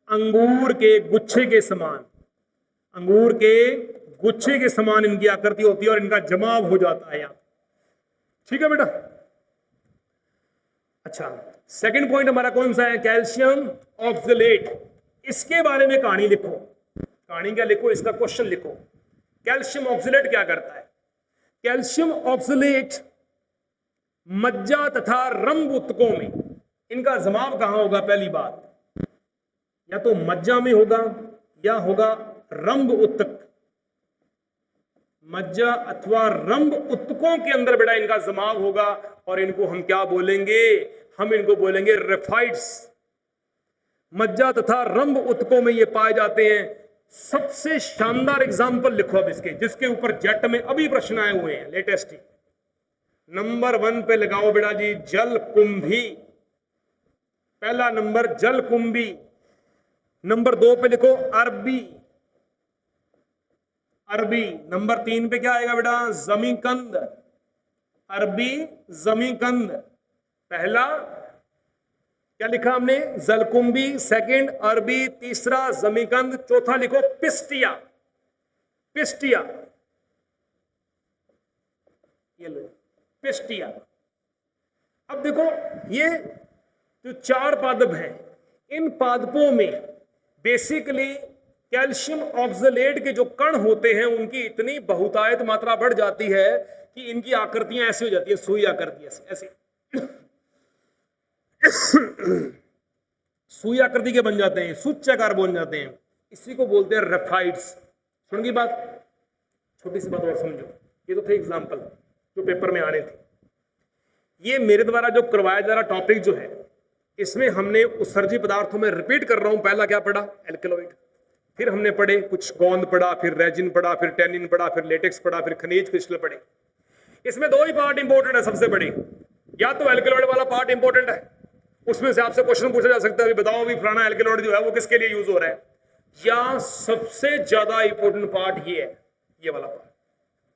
अंगूर के गुच्छे के समान, अंगूर के गुच्छे के समान इनकी आकृति होती है और इनका जमाव हो जाता है यहां। ठीक है बेटा। अच्छा, सेकंड पॉइंट हमारा कौन सा है? Calcium oxalate. इसके बारे में कहानी लिखो। कहानी क्या लिखो? इसका क्वेश्चन लिखो। कैल्शियम ऑक्सलेट क्या करता है? कैल्शियम ऑक्सलेट मज्जा तथा रंग उत्तकों में, इनका जमाव कहां होगा? पहली बात, या तो मज्जा में होगा या होगा रंग उत्तक। मज्जा अथवा रंग उत्तकों के अंदर बेटा इनका जमाव होगा और इनको हम क्या बोलेंगे? हम इनको बोलेंगे रेफाइड्स। मज्जा तथा रंग उत्तकों में ये पाए जाते हैं। सबसे शानदार एग्जाम्पल लिखो अब इसके, जिसके ऊपर जेट में अभी प्रश्न आए हुए हैं लेटेस्ट ही। नंबर 1 पे लगाओ बेटा जी जलकुंभी। पहला नंबर जलकुंभी। नंबर 2 पे लिखो अरबी। अरबी। नंबर 3 पे क्या आएगा बेटा? जमीकंद। अरबी जमीकंद। पहला क्या लिखा हमने? जलकुंभी। सेकंड अरबी। तीसरा जमीकंद। चौथा लिखो पिस्टिया। पिस्टिया, ये लो पिस्टिया। अब देखो ये जो 4 पादप हैं, इन पादपों में बेसिकली कैल्शियम ऑक्सलेट के जो कण होते हैं उनकी इतनी बहुतायत मात्रा बढ़ जाती है कि इनकी आकृतियां ऐसी हो जाती है, सुई आकृति ऐसे सुई आकृति के बन जाते हैं, सूच्याकार बन जाते हैं। इसी को बोलते हैं रेफाइड्स। सुन की बात, छोटी सी बात और समझो। ये तो थे एग्जाम्पल जो पेपर में आने थे। ये मेरे द्वारा जो करवाया जा रहा टॉपिक जो है, इसमें हमने उत्सर्जी पदार्थों में रिपीट कर रहा हूं। पहला क्या पढ़ा? एल्केलॉइड। फिर हमने पढ़े कुछ गोंद पढ़ा, फिर रेजिन पढ़ा, फिर टेनिन पढ़ा, फिर लेटेक्स पढ़ा, फिर खनिज क्रिस्टल पढ़े। इसमें 2 ही पार्ट इंपॉर्टेंट है सबसे बड़ी। या तो एल्केलॉइड वाला पार्ट इंपॉर्टेंट है, उसमें से आपसे क्वेश्चन पूछा जा सकता है, बताओ भी फलाना एल्केलॉइड जो है वो किसके लिए यूज हो रहा है। या सबसे ज्यादा इंपॉर्टेंट पार्ट ये है, ये वाला पार्ट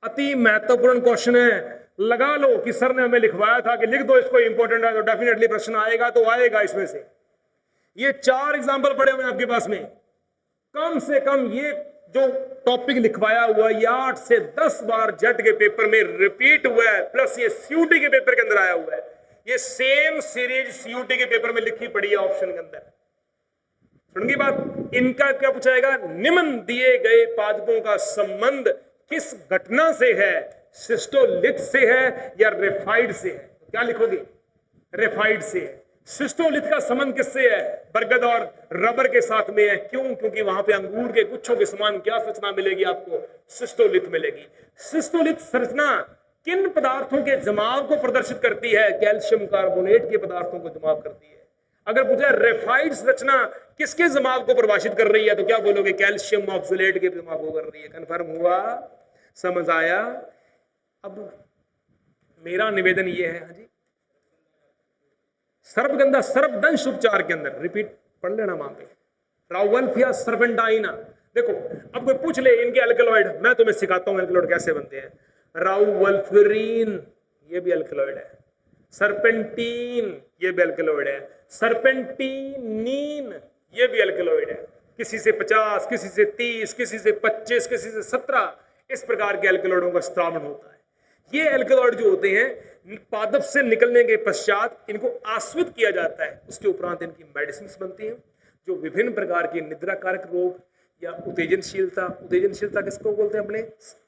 अति महत्वपूर्ण क्वेश्चन है। लगा लो कि सर ने हमें लिखवाया था कि लिख दो इसको, इंपॉर्टेंट है, तो डेफिनेटली प्रश्न आएगा तो आएगा इसमें से। ये 4 एग्जाम्पल पड़े हुए आपके पास में। कम से कम ये जो टॉपिक लिखवाया हुआ ये 8 से 10 बार जेट के पेपर में रिपीट हुआ है, प्लस ये सीयूटी के पेपर के अंदर आया हुआ है। ये सेम सीरीज सीयूटी के पेपर में लिखी पड़ी है ऑप्शन के अंदर। सुनिए बात, इनका क्या पूछाएगा? निम्न दिए गए पादपों का संबंध किस घटना से है? सिस्टोलिथ से है या रेफाइड से है? क्या लिखोगे? रेफाइड से है। सिस्टोलिथ का संबंध किससे है? बरगद और रबर के साथ में है। क्यों? क्योंकि वहां पे अंगूर के गुच्छों के समान क्या संरचना मिलेगी आपको? सिस्टोलिथ मिलेगी। सिस्टोलिथ संरचना किन पदार्थों के जमाव को प्रदर्शित करती है? कैल्शियम कार्बोनेट के पदार्थों को जमाव करती है। अगर पूछा रेफाइड संरचना किसके जमाव को प्रभावित कर रही है, तो क्या बोलोगे? कैल्शियम ऑक्सलेट के जमाव को कर रही है। कंफर्म हुआ? समझ आया? अब मेरा निवेदन यह है, हाँ जी, सर्पगंधा सर्पदंश उपचार के अंदर रिपीट पढ़ लेना वहां पे, राउवल्फिया सर्पेंटाइना। देखो अब कोई पूछ ले इनके एल्केलॉइड, मैं तुम्हें सिखाता हूं एल्केलॉइड कैसे बनते हैं। राउवल्फरीन ये भी एल्केलॉइड है, सर्पेंटीन ये भी एल्केलॉइड है, सर्पेंटीनीन ये भी एल्केलॉइड है। किसी से 50, किसी से 30, किसी से 25, किसी से 17 इस प्रकार के एल्केलॉइडों का स्त्रावण होता है। ये एल्केलॉइड जो होते हैं पादप से निकलने के पश्चात इनको आश्वित किया जाता है। उसके उपरांत इनकी मेडिसिन बनती हैं जो विभिन्न प्रकार के निद्रा कारक रोग या उत्तेजनशीलता, उत्तेजनशीलता किसको बोलते हैं? अपने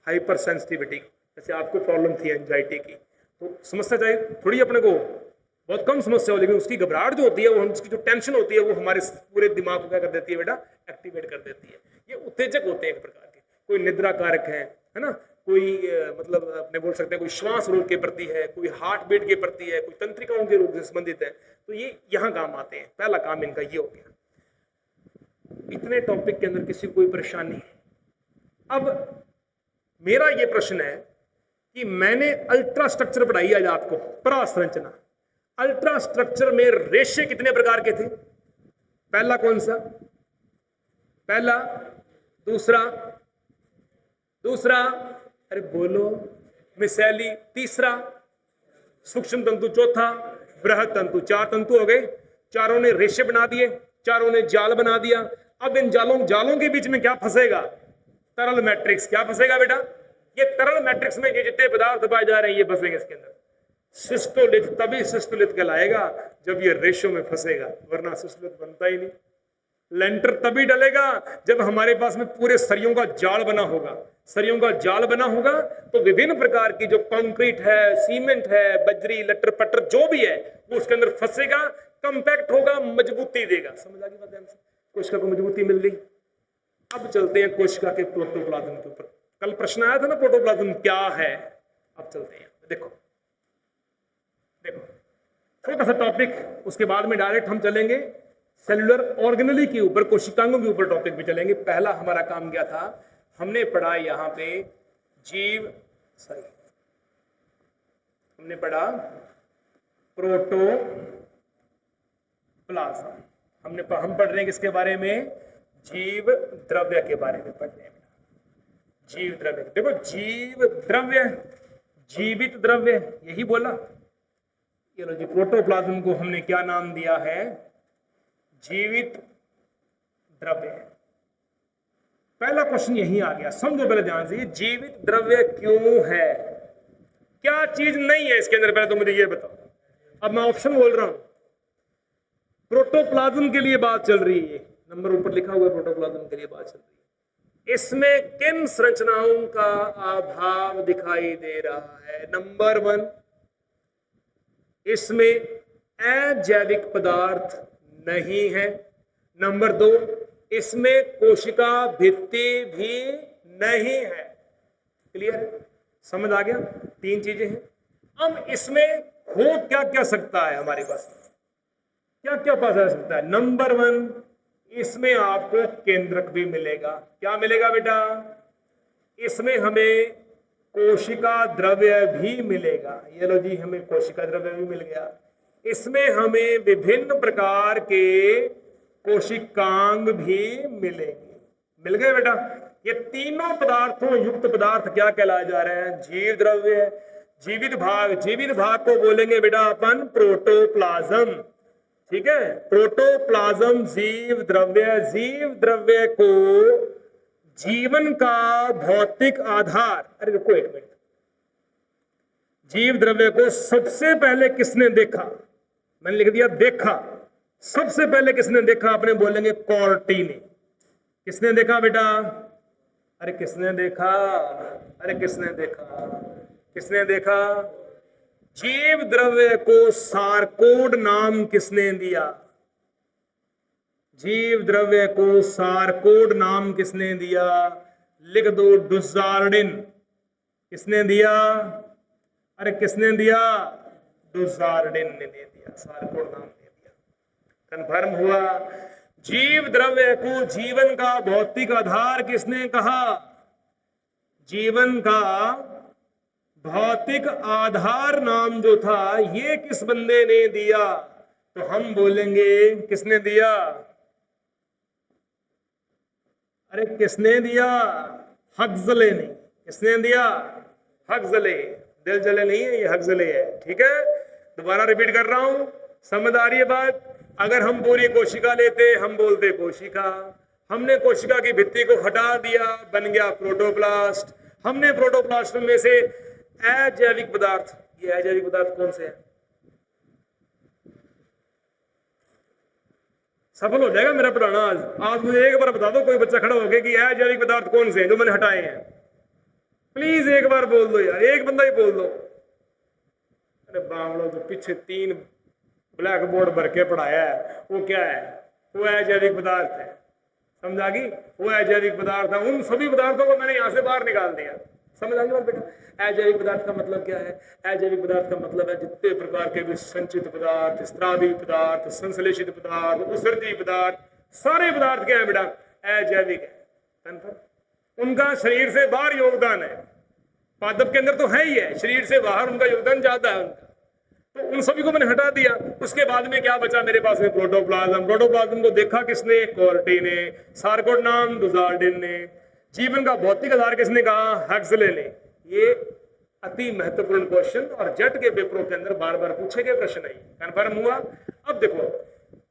हाइपर सेंसिटिविटी। जैसे आपको प्रॉब्लम थी एंजाइटी की, तो समस्या चाहिए थोड़ी अपने को बहुत कम समस्या हो, लेकिन उसकी घबराहट जो होती है, वो उसकी जो टेंशन होती है, वो हमारे पूरे दिमाग को क्या कर देती है बेटा? एक्टिवेट कर देती है। ये उत्तेजक होते हैं एक प्रकार के। कोई निद्रा कारक है ना, कोई मतलब अपने बोल सकते हैं कोई श्वास रोग के प्रति है, कोई हार्ट बीट के प्रति है, कोई तंत्रिकाओं के रोग से संबंधित है, तो ये यहां काम आते हैं। पहला काम इनका ये हो गया। इतने टॉपिक के अंदर किसी को कोई परेशानी? अब मेरा ये प्रश्न है कि मैंने अल्ट्रा स्ट्रक्चर पढ़ाई आज आपको, परासंरचना। अल्ट्रा स्ट्रक्चर में रेशे कितने प्रकार के थे? पहला कौन सा? पहला, दूसरा, अरे बोलो, मिसैली तीसरा, सूक्ष्म तंतु चौथा, बृहद तंतु। 4 तंतु हो गए, चारों ने रेशे बना दिए। चारों ने जाल बना दिया। अब इन जालों के बीच में क्या फंसेगा? तरल मैट्रिक्स। क्या फंसेगा बेटा? ये तरल मैट्रिक्स में ये जितने पदार्थ पाए जा रहे हैं ये फंसेंगे इसके अंदर। सिस्टोलिथ तभी सिस्टोलिथ कहलाएगा जब ये रेशो में फंसेगा, वरना सिस्टोलिथ बनता ही नहीं। लेंटर तभी डलेगा जब हमारे पास में पूरे सरियों का जाल बना होगा। सरियों का जाल बना होगा तो विभिन्न प्रकार की जो कंक्रीट है, सीमेंट है, बजरी, लटर पटर जो भी है वो उसके अंदर फंसेगा, कंपैक्ट होगा, मजबूती देगा। समझ आ गई बात? कोशिका को मजबूती मिल गई। अब चलते हैं कोशिका के प्रोटोप्लाज्म के ऊपर। कल प्रश्न आया था ना प्रोटोप्लाज्म क्या है। अब चलते हैं, देखो छोटा सा टॉपिक, उसके बाद में डायरेक्ट हम चलेंगे सेलुलर ऑर्गेनेली के ऊपर, कोशिकांगों के ऊपर टॉपिक भी चलेंगे। पहला हमारा काम क्या था? हमने पढ़ा यहां पे हमने पढ़ा प्रोटोप्लाज्म। हम पढ़ रहे हैं किसके बारे में? जीव द्रव्य के बारे में पढ़ रहे हैं। जीव द्रव्य, देखो जीव द्रव्य, जीवित द्रव्य, यही बोला। ये लो जी, प्रोटोप्लाज्म को हमने क्या नाम दिया है? जीवित द्रव्य। पहला क्वेश्चन यही आ गया, समझो पहले ध्यान से, ये जीवित द्रव्य क्यों है? क्या चीज नहीं है इसके अंदर? पहले तो मुझे ये बताओ। अब मैं ऑप्शन बोल रहा हूं। प्रोटोप्लाज्म के लिए बात चल रही है, नंबर ऊपर लिखा हुआ है, प्रोटोप्लाज्म के लिए बात चल रही है। इसमें किन संरचनाओं का अभाव दिखाई दे रहा है? नंबर 1, इसमें अजैविक पदार्थ नहीं है। नंबर 2, इसमें कोशिका भित्ति भी नहीं है। क्लियर? समझ आ गया? 3 चीजें हैं। अब इसमें हो क्या क्या सकता है? हमारे पास क्या क्या पास आ सकता है? नंबर 1, इसमें आपको केंद्रक भी मिलेगा। क्या मिलेगा बेटा? इसमें हमें कोशिका द्रव्य भी मिलेगा। ये लो जी, हमें कोशिका द्रव्य भी मिल गया। इसमें हमें विभिन्न प्रकार के कोशिकांग भी मिलेंगे। मिल गए बेटा? ये तीनों पदार्थों युक्त पदार्थ क्या कहलाए जा रहे हैं? जीव द्रव्य। जीवित भाग को बोलेंगे बेटा अपन प्रोटोप्लाज्म। ठीक है, प्रोटोप्लाज्म जीव द्रव्य को जीवन का भौतिक आधार। अरे रुको एक मिनट, जीव द्रव्य को सबसे पहले किसने देखा? मैंने लिख दिया देखा। सबसे पहले किसने देखा? अपने बोलेंगे कॉर्टी ने। किसने देखा बेटा? अरे किसने देखा? अरे किसने देखा? किसने देखा? जीव द्रव्य को सारकोड नाम किसने दिया? जीव द्रव्य को सारकोड नाम किसने दिया? लिख दो, डुजार्डिन। किसने दिया? अरे किसने दिया? डुजार्डिन ने दे दिया, सारकोड नाम दे दिया। कंफर्म हुआ? जीव द्रव्य को जीवन का भौतिक आधार किसने कहा? जीवन का भौतिक आधार नाम जो था ये किस बंदे ने दिया? तो हम बोलेंगे किसने दिया? अरे किसने दिया? हक्सले ने। किसने दिया? हक्सले। दिल जले नहीं है, ये हक्सले है। ठीक है, दोबारा रिपीट कर रहा हूं, समझ आ रही है बात? अगर हम पूरी कोशिका लेते, हम बोलते कोशिका। हमने कोशिका की भित्ति को हटा दिया, बन गया प्रोटोप्लास्ट। हमने प्रोटोप्लास्ट में से अजैविक पदार्थ, ये अजैविक पदार्थ कौन से हैं? सफल हो जाएगा मेरा पढ़ाना आज मुझे एक बार बता दो, कोई बच्चा खड़ा हो गया कि अजैविक पदार्थ कौन से हैं जो मैंने हटाए हैं? प्लीज एक बार बोल दो यार, एक बंदा ही बोल दो। अरे बावड़ो, जो पीछे 3 ब्लैक बोर्ड भर के पढ़ाया है वो क्या है? वो अजैविक पदार्थ है। समझ आ गई? वो अजैविक पदार्थ है। उन सभी पदार्थों को मैंने यहां से बाहर निकाल दिया। समझ आ गई बेटा? अजैविक पदार्थ का मतलब क्या है? अजैविक पदार्थ का मतलब है जितने प्रकार के भी संचित पदार्थ, स्त्रावी पदार्थ, संश्लेषित पदार्थ, उत्सर्जी पदार्थ, सारे पदार्थ क्या है बेटा? अजैविक है। उनका शरीर से बाहर योगदान है, पादप के अंदर तो है ही है, शरीर से बाहर उनका योगदान ज्यादा है उनका। तो उन सभी को मैंने हटा दिया। उसके बाद में क्या बचा मेरे पास में? प्रोटोप्लाज्म। प्रोटोप्लाज्म को देखा किसने? कॉर्टी ने। सारकोड नाम डुजार्डिन ने। जीवन का भौतिक आधार किसने कहा? हक्सले ने। ये अति महत्वपूर्ण क्वेश्चन और जेट के पेपरों के अंदर बार बार पूछे गए प्रश्न है। कंफर्म हुआ? अब देखो,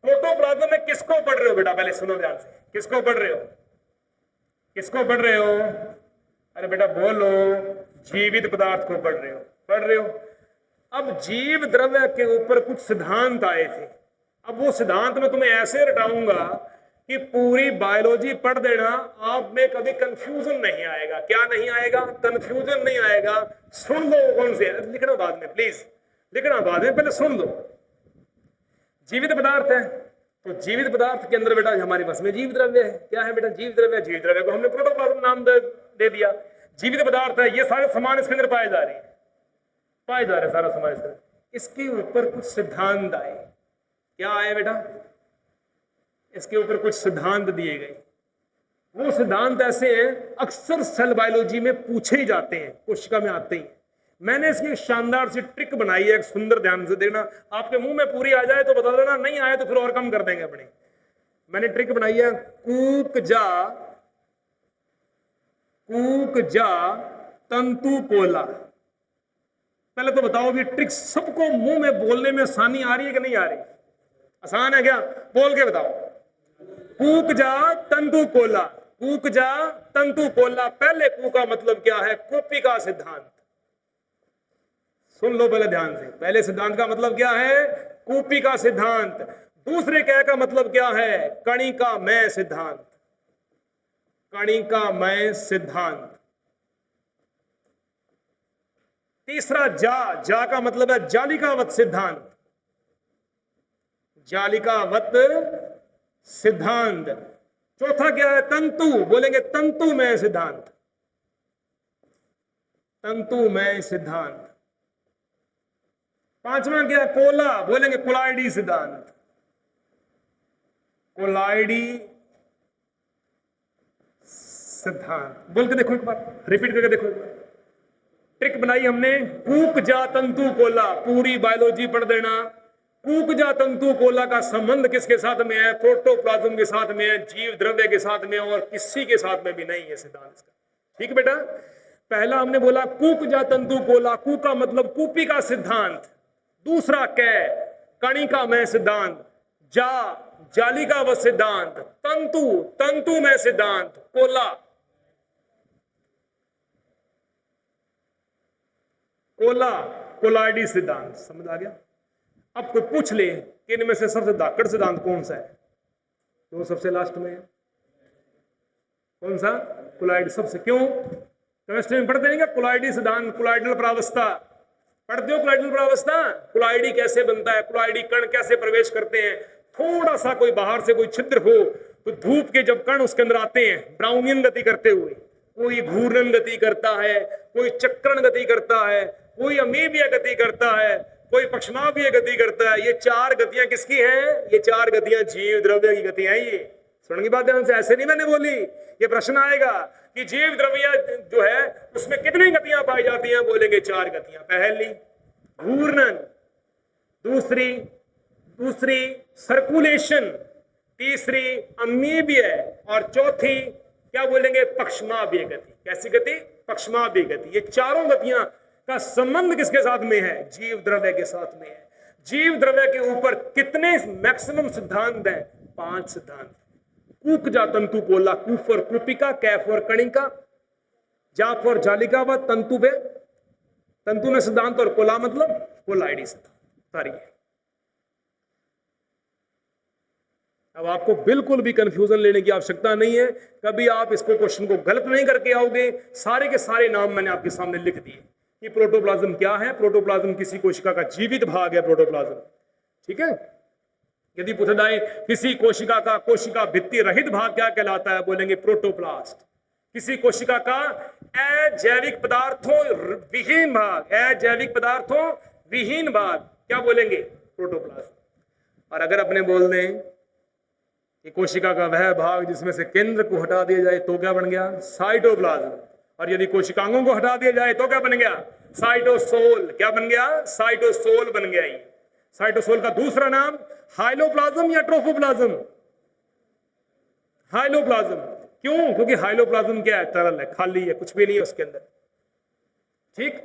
प्रोटोप्लाज्म में किसको पढ़ रहे हो बेटा, पहले सुनो ध्यान से, किसको पढ़ रहे हो, किसको पढ़ रहे हो, अरे बेटा बोलो, जीवित पदार्थ को पढ़ रहे हो, पढ़ रहे हो। अब जीव द्रव्य के ऊपर कुछ सिद्धांत आए थे, अब वो सिद्धांत में तुम्हें ऐसे रटाऊंगा कि पूरी बायोलॉजी पढ़ देना, आप में कभी कंफ्यूजन नहीं आएगा। क्या नहीं आएगा? कंफ्यूजन नहीं आएगा। सुन लो कौन से, लिखना बाद में, प्लीज लिखना बाद में, पहले सुन लो। जीवित पदार्थ है, तो जीवित पदार्थ के अंदर बेटा हमारे पास में जीव द्रव्य है। क्या है बेटा? जीव द्रव्य। जीव द्रव्य को हमने प्रोटोप्लाज्म नाम दे दिया। जीवित पदार्थ है, ये सारे सामान इसके अंदर पाए जा रहे हैं, पाए जा रहे सारा सामान इसके अंदर। इसके ऊपर कुछ सिद्धांत आए। क्या आए बेटा? इसके ऊपर कुछ सिद्धांत दिए गए। वो सिद्धांत ऐसे हैं, अक्सर सेल बायोलॉजी में पूछे ही जाते हैं, कोशिका में आते ही। मैंने इसकी शानदार सी ट्रिक बनाई है, एक सुंदर, ध्यान से देखना। आपके मुंह में पूरी आ जाए तो बता देना, नहीं आए तो फिर और कम कर देंगे अपने। मैंने ट्रिक बनाई है, कूक जा तंतु कोला। पहले तो बताओ कि ट्रिक सबको मुंह में बोलने में आसानी आ रही है कि नहीं आ रही? आसान है क्या? बोल के बताओ। कूक जा तंतु कोला, कूक जा तंतु कोला। पहले कू का मतलब क्या है? कूपी का सिद्धांत। सुन लो पहले ध्यान से, पहले सिद्धांत का मतलब क्या है? कूपी का सिद्धांत। दूसरे कह का मतलब क्या है? कणिका मय सिद्धांत, कणिका मय सिद्धांत। तीसरा जा का मतलब है जालिकावत सिद्धांत, जालिकावत सिद्धांत। चौथा क्या है? तंतु, बोलेंगे तंतुमय सिद्धांत, तंतुमय सिद्धांत। पांचवा क्या? कोला, बोलेंगे कोलाइडी सिद्धांत, कोलाइडी सिद्धांत। बोल के देखो एक बार, रिपीट करके देखो एक बार। ट्रिक बनाई हमने, कूक जा तंतु कोला, पूरी बायोलॉजी पढ़ देना। कूक जा तंतु कोला का संबंध किसके साथ में है? प्रोटोप्लाज्म के साथ में है, जीव द्रव्य के साथ में, और किसी के साथ में भी नहीं है सिद्धांत इसका। ठीक बेटा? पहला हमने बोला कूक जा तंतु कोला, कू का मतलब कूपी का सिद्धांत। दूसरा कै कणिका मय सिद्धांत, जा जालिका व सिद्धांत, तंतु तंतुमय सिद्धांत, कोला कोला कोलाइडी सिद्धांत। समझ आ गया? अब कोई पूछ ले कि इनमें से सबसे धाकड़ सिद्धांत कौन सा है, तो सबसे लास्ट में है। कौन सा? कोलाइड। सबसे, क्यों? केमिस्ट्री में पढ़ते नहीं क्या कोलाइडी सिद्धांत, कोलाइडल प्रावस्था पढ़ते हो? कोलाइडल प्रावस्था, कोलाइडी कैसे बनता है, कोलाइडी कण कैसे प्रवेश करते हैं। थोड़ा सा कोई बाहर से कोई छिद्र हो तो धूप के जब कण उसके अंदर आते हैं ब्राउनियन गति करते हुए, कोई घूर्णन गति करता है, कोई चक्रण गति करता है, कोई अमीबीय गति करता है, कोई पक्षमापीय गति करता है। ये चार गतियां किसकी हैं? ये चार गतियां जीव द्रव्य की गतियां हैं। ये सुन की बात ध्यान से, ऐसे नहीं मैंने बोली। ये प्रश्न आएगा कि जीव द्रव्य जो है उसमें कितनी गतियां पाई जाती हैं? बोलेंगे चार गतियां। पहली घूर्णन, दूसरी सर्कुलेशन, तीसरी अमीबीय, और चौथी क्या बोलेंगे? पक्षमापीय गति। कैसी गति? पक्षमापीय गति। ये चारों गतियां का संबंध किसके साथ में है? जीव द्रव्य के साथ में है। जीव द्रव्य के ऊपर कितने मैक्सिमम सिद्धांत हैं? 5 सिद्धांत। कूक जा तंतु कोला, कू फॉर कूपिका, कै फॉर कणिका, जा फॉर जालिका व तंतु बे, तंतु में सिद्धांत, और कोला मतलब कोलाइडी सिद्धांत। सारी अब आपको बिल्कुल भी कंफ्यूजन लेने की आवश्यकता नहीं है। कभी आप इसको क्वेश्चन को गलत नहीं करके आओगे। सारे के सारे नाम मैंने आपके सामने लिख दिए कि प्रोटोप्लाज्म क्या है। प्रोटोप्लाज्म किसी कोशिका का जीवित भाग है, प्रोटोप्लाज्म। ठीक है? यदि पूछा जाए किसी कोशिका का कोशिका भित्ति रहित भाग क्या कहलाता है? बोलेंगे प्रोटोप्लास्ट। किसी कोशिका का अजैविक पदार्थों विहीन भाग, अजैविक पदार्थों विहीन भाग क्या बोलेंगे? प्रोटोप्लाज्म। और अगर अपने बोल दें कि कोशिका का वह भाग जिसमें से केंद्र को हटा दिया जाए तो क्या बन गया? साइटोप्लाज्म। और यदि कोशिकांगों को हटा दिया जाए तो क्या बन गया? साइटोसोल। क्या बन गया? साइटोसोल बन गया। ये साइटोसोल का दूसरा नाम हाइलोप्लाज्म या ट्रोफोप्लाज्म? हाइलोप्लाज्म। क्यों? क्योंकि हाइलोप्लाज्म क्या है? तरल है, खाली है, कुछ भी नहीं है उसके अंदर। ठीक?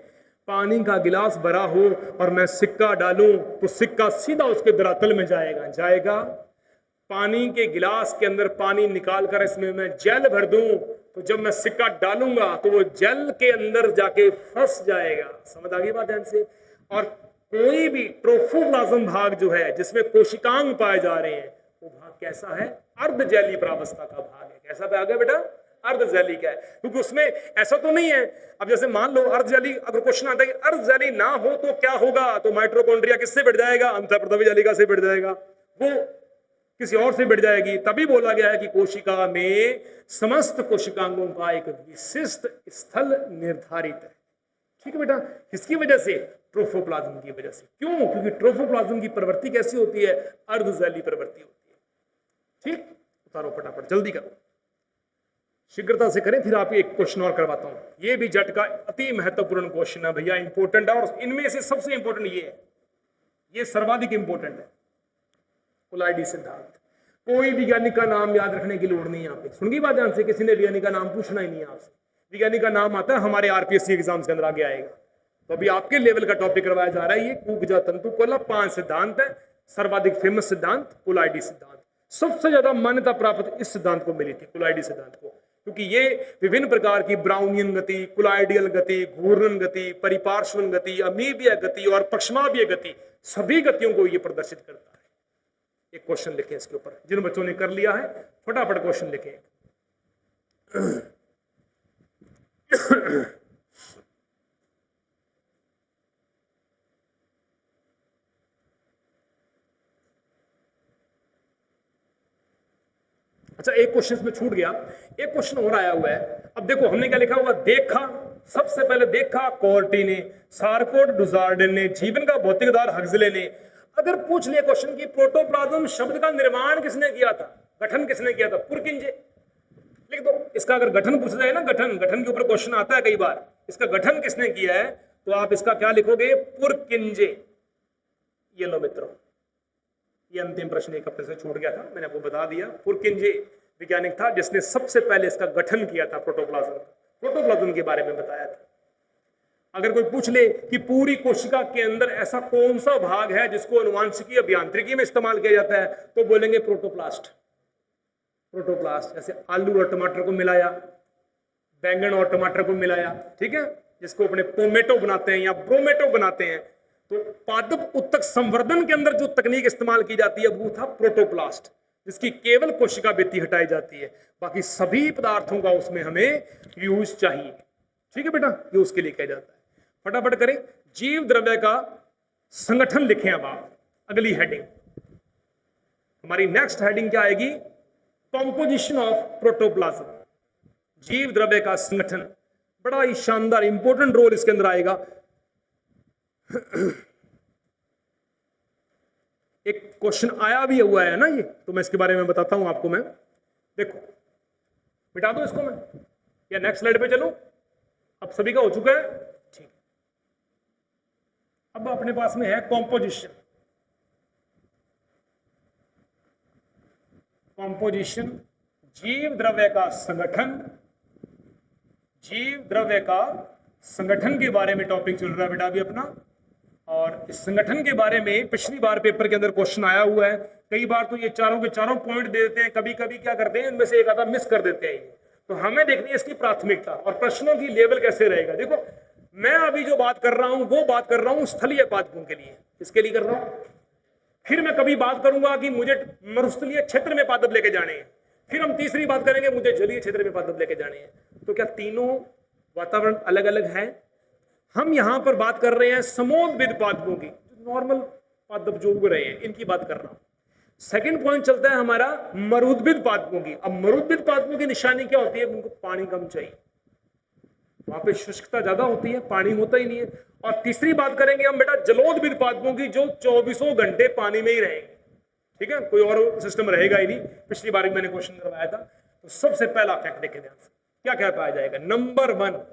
पानी का गिलास भरा हो और मैं सिक्का डालूं तो सिक्का सीधा उसके धरातल में जाएगा। पानी के गिलास के अंदर पानी निकाल कर इसमें मैं जेल भर दूं तो जब मैं सिक्का डालूंगा तो वो जेल के अंदर जाके फंस जाएगा। समझ आ गई बात ध्यान से। और कोई भी ट्रोफोप्लाज्म भाग जो है जिसमें कोशिकांग पाए जा रहे हैं वो भाग कैसा है? अर्ध जैली प्रावस्था का भाग है। कैसा भाग है बेटा? अर्ध जैली का है, क्योंकि उसमें ऐसा तो नहीं है। अब जैसे मान लो अर्ध जैली, अगर क्वेश्चन आता है कि अर्ध जैली ना हो तो क्या होगा, तो माइटोकॉन्ड्रिया किससे बढ़ जाएगा? अंतःप्रथवी जालिका से बढ़ जाएगा, वो किसी और से बढ़ जाएगी। तभी बोला गया है कि कोशिका में समस्त कोशिकांगों का एक विशिष्ट स्थल निर्धारित है। ठीक है बेटा, किसकी वजह से? ट्रोफोप्लाज्म की वजह से। क्यों? क्योंकि ट्रोफोप्लाज्म की प्रवृत्ति कैसी होती है? अर्ध जैली प्रवृत्ति होती है। ठीक, उतारो फटाफट, जल्दी करो, शीघ्रता से करें, फिर आपको एक क्वेश्चन और करवाता हूं। ये भी जट का अति महत्वपूर्ण क्वेश्चन है भैया, इंपॉर्टेंट है, और इनमें से सबसे इंपॉर्टेंट ये है, ये सर्वाधिक इंपॉर्टेंट है। कुलाइडी सिद्धांत। कोई वैज्ञानिक का नाम याद रखने की लोड़ नहीं है। यहाँ पे सुन गई बात ध्यान से, किसी ने वैज्ञानिक का नाम पूछना ही नहीं है आपसे। वैज्ञानिक का नाम आता है हमारे आरपीएससी एग्जाम्स के अंदर आगे आएगा। तो अभी आपके लेवल का टॉपिक करवाया जा रहा है ये कुब्जा तंतु कोला। 5 सिद्धांत है, सर्वाधिक फेमस सिद्धांत कुलाइडी सिद्धांत। सबसे ज्यादा मान्यता प्राप्त इस सिद्धांत को मिली थी, कुलाइडी सिद्धांत को, क्योंकि ये विभिन्न प्रकार की ब्राउनियन गति, कुलाइडियल गति, घूर्णन गति, परिपार्श्वन गति, अमीबीय गति और पक्षमाभीय गति, सभी गतियों को ये प्रदर्शित करता है। एक क्वेश्चन लिखें इसके ऊपर, जिन बच्चों ने कर लिया है फटाफट क्वेश्चन लिखें। अच्छा, एक क्वेश्चन इसमें छूट गया, एक क्वेश्चन और आया हुआ है। अब देखो हमने क्या लिखा हुआ, देखा, सबसे पहले देखा कोर्टी ने, सारकोट डुजार्डेन ने, जीवन का भौतिक आधार हक्सले ने। अगर पूछ लिया क्वेश्चन की प्रोटोप्लाज्म शब्द का निर्माण किसने किया था, गठन किसने किया था, पुरकिंजे, लिख दो। इसका अगर गठन पूछ जाए ना, गठन के ऊपर क्वेश्चन आता है कई बार, इसका गठन किसने किया है, तो आप इसका क्या लिखोगे, पुरकिंजे। ये लो मित्रों, ये अंतिम प्रश्न एक हफ्ते से छूट गया था, मैंने आपको बता दिया। पुरकिंजे वैज्ञानिक था जिसने सबसे पहले इसका गठन किया था, प्रोटोप्लाज्म के बारे में बताया था। अगर कोई पूछ ले कि पूरी कोशिका के अंदर ऐसा कौन सा भाग है जिसको अनुवांशिकी अभियांत्रिकी में इस्तेमाल किया जाता है, तो बोलेंगे प्रोटोप्लास्ट। जैसे आलू और टमाटर को मिलाया, बैंगन और टमाटर को मिलाया, ठीक है, जिसको अपने टोमेटो बनाते हैं या ब्रोमेटो बनाते हैं। तो पादप उत्तक संवर्धन के अंदर जो तकनीक इस्तेमाल की जाती है वो था प्रोटोप्लास्ट, जिसकी केवल कोशिका भित्ति हटाई जाती है, बाकी सभी पदार्थों का उसमें हमें यूज चाहिए। ठीक है बेटा, ये उसके लिए किया जाता है। फटाफट करें, जीव द्रव्य का संगठन लिखें। अब आप अगली हेडिंग, हमारी नेक्स्ट हेडिंग क्या आएगी, कॉम्पोजिशन ऑफ प्रोटोप्लाज्म, जीव द्रव्य का संगठन। बड़ा ही शानदार इंपॉर्टेंट रोल इसके अंदर आएगा। एक क्वेश्चन आया भी हुआ है ना ये, तो मैं इसके बारे में बताता हूं आपको। मैं देखो, मिटा दो इसको मैं, या नेक्स्ट स्लाइड पे चलो। अब सभी का हो चुका है, ठीक। अब अपने पास में है कॉम्पोजिशन। जीव द्रव्य का संगठन, जीव द्रव्य का संगठन के बारे में टॉपिक चल रहा है बेटा अभी अपना। और इस संगठन के बारे में पिछली बार पेपर के अंदर क्वेश्चन आया हुआ है। कई बार तो ये चारों के चारों पॉइंट दे देते हैं, कभी कभी क्या करते हैं इनमें से एक आधा मिस कर देते हैं। तो हमें देखनी है इसकी प्राथमिकता और प्रश्नों की लेवल कैसे रहेगा। देखो, मैं अभी जो बात कर रहा हूं वो बात कर रहा हूं स्थलीय पादपों के लिए। किसके लिए कर रहा हूं? फिर मैं कभी बात करूंगा कि मुझे मरुस्थलीय क्षेत्र में पादप लेके जाने हैं, फिर हम तीसरी बात करेंगे मुझे जलीय क्षेत्र में पादप लेके जाने हैं। तो क्या तीनों वातावरण अलग अलग है? हम यहां पर बात कर रहे हैं समोद्भिद पादपों की, नॉर्मल पादप जो उग रहे हैं इनकी बात कर रहा हूं। सेकंड पॉइंट चलता है हमारा मरुद्भिद पादपों की। अब मरुद्भिद पादपों की निशानी क्या होती है? उनको पानी कम चाहिए, वहां पे शुष्कता ज्यादा होती है, पानी होता ही नहीं है। और तीसरी बात करेंगे हम बेटा जलोदभिद पादपों की, जो 24 घंटे पानी में ही रहेंगे। ठीक है, कोई और सिस्टम रहेगा ही नहीं। पिछली बार मैंने क्वेश्चन करवाया था। तो सबसे पहला फैक्ट देखें ध्यान से, क्या क्या पाया जाएगा। नंबर 1,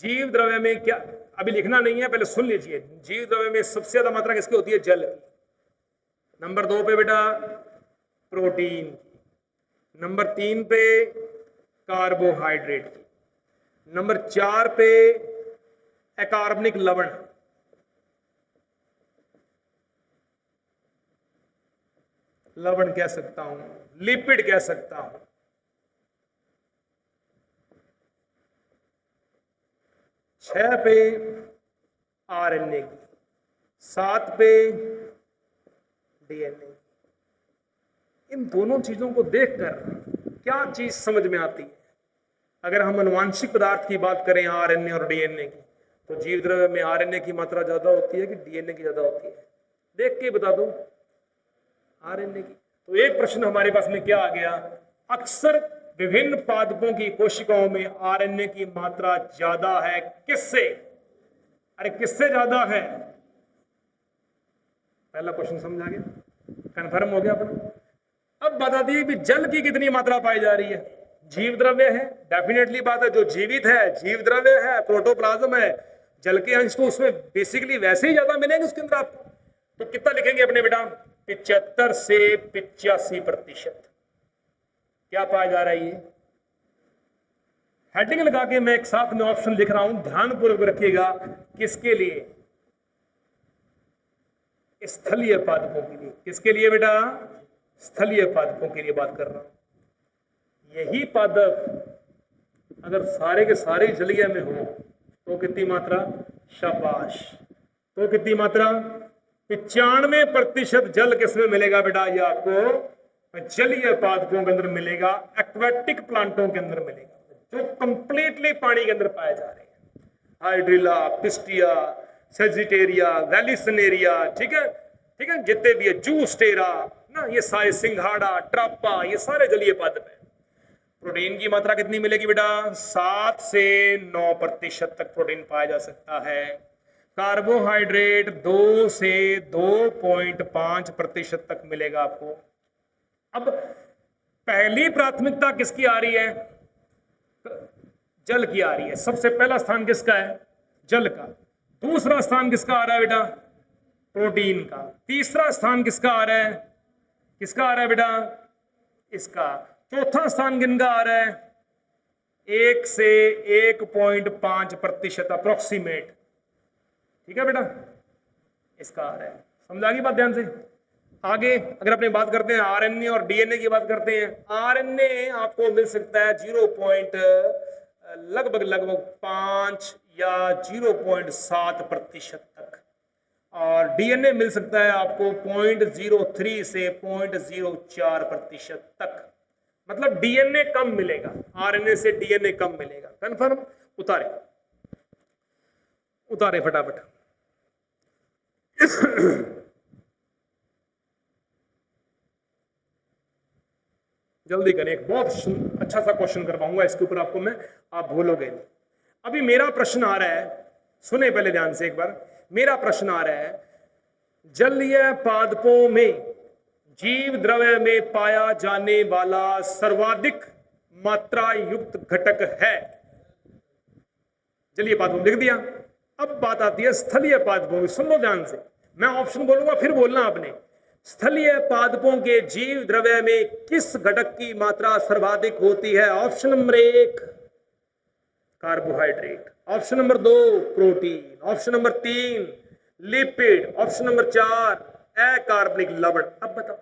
जीव द्रव्य में क्या, अभी लिखना नहीं है, पहले सुन लीजिए। जीव द्रव्य में सबसे ज्यादा मात्रा किसकी होती है? जल की। नंबर 2 पे बेटा प्रोटीन की। नंबर 3 पे कार्बोहाइड्रेट की। नंबर 4 पे अकार्बनिक लवण, लवण कह सकता हूं, लिपिड कह सकता हूं। 6 पे आरएनए की, 7 पे डीएनए। इन दोनों चीजों को देखकर क्या चीज समझ में आती है? अगर हम अनुवांशिक पदार्थ की बात करें आरएनए और डीएनए की, तो जीव द्रव्य में आरएनए की मात्रा ज्यादा होती है कि डीएनए की ज्यादा होती है? देख के बता दो। आरएनए की। तो एक प्रश्न हमारे पास में क्या आ गया? अक्सर विभिन्न पादपों की कोशिकाओं में आरएनए की मात्रा ज्यादा है, किससे? अरे किससे ज्यादा है? पहला क्वेश्चन समझ आ गया, कंफर्म हो गया अपना। अब बता दिए कि जल की कितनी मात्रा पाई जा रही है? जीव द्रव्य है, डेफिनेटली बात है, जो जीवित है जीव द्रव्य है, प्रोटोप्लाज्म है, जल के अंश तो उसमें बेसिकली वैसे ही ज्यादा मिलेंगे उसके अंदर आपको। तो कितना लिखेंगे अपने बेटा? 75 से 85%। क्या पाया जा रहा है? ये हेडिंग लगा के मैं एक साथ में ऑप्शन लिख रहा हूं, ध्यानपूर्वक रखिएगा। किसके लिए? स्थलीय पादपों के लिए। किसके लिए बेटा? स्थलीय पादपों के लिए बात कर रहा हूं। यही पादप अगर सारे के सारे जलीय में हो तो कितनी मात्रा? शाबाश। तो कितनी मात्रा? 95% जल किसमें मिलेगा बेटा? ये आपको जलीय पादपों के अंदर मिलेगा, एक्वेटिक प्लांटों के अंदर मिलेगा, जो कंप्लीटली पानी के अंदर पाए जा रहे हैं। हाइड्रिला, पिस्टिया, सेजिटेरिया, वैलिसनेरिया, ठीक है, ठीक है, जितने भी है, जूस्टेरा ना, ये सारे, सिंघाड़ा, ट्रापा, ये सारे जलीय पादप है। प्रोटीन की मात्रा कितनी मिलेगी बेटा? 7 से 9% तक प्रोटीन पाया जा सकता है। कार्बोहाइड्रेट 2 से 2.5% तक मिलेगा आपको। अब पहली प्राथमिकता किसकी आ रही है? जल की आ रही है। सबसे पहला स्थान किसका है? जल का। दूसरा स्थान किसका आ रहा है बेटा? प्रोटीन का। तीसरा स्थान किसका आ रहा है? किसका आ रहा है बेटा? इसका। चौथा स्थान किनका आ रहा है? 1 से 1.5% अप्रोक्सीमेट, ठीक है बेटा, इसका आ रहा है। समझा गई बात ध्यान से? आगे अगर अपने बात करते हैं आरएनए और डीएनए की बात करते हैं, आरएनए आपको मिल सकता है लगभग 5 या 0.7% तक, और डीएनए मिल सकता है आपको 0.03 से 0.04% तक। मतलब डीएनए कम मिलेगा, आरएनए से डीएनए कम मिलेगा। कंफर्म? उतारे उतारे फटाफट। जल्दी करें, एक बहुत अच्छा सा क्वेश्चन करवाऊंगा इसके ऊपर आपको मैं, आप भूलोगे नहीं। अभी मेरा प्रश्न आ रहा है, सुने पहले ध्यान से एक बार। मेरा प्रश्न आ रहा है, जलीय पादपों में जीव द्रव्य में पाया जाने वाला सर्वाधिक मात्रा युक्त घटक है। जलीय पादपों लिख दिया। अब बात आती है स्थलीय पादपों की। सुन लो ध्यान से, मैं ऑप्शन बोलूंगा फिर बोलना आपने। स्थलीय पादपों के जीव द्रव्य में किस घटक की मात्रा सर्वाधिक होती है? Option number 1 carbohydrate, option number 2 protein, option number 3 lipid, option number 4 अकार्बनिक लवण। अब बताओ,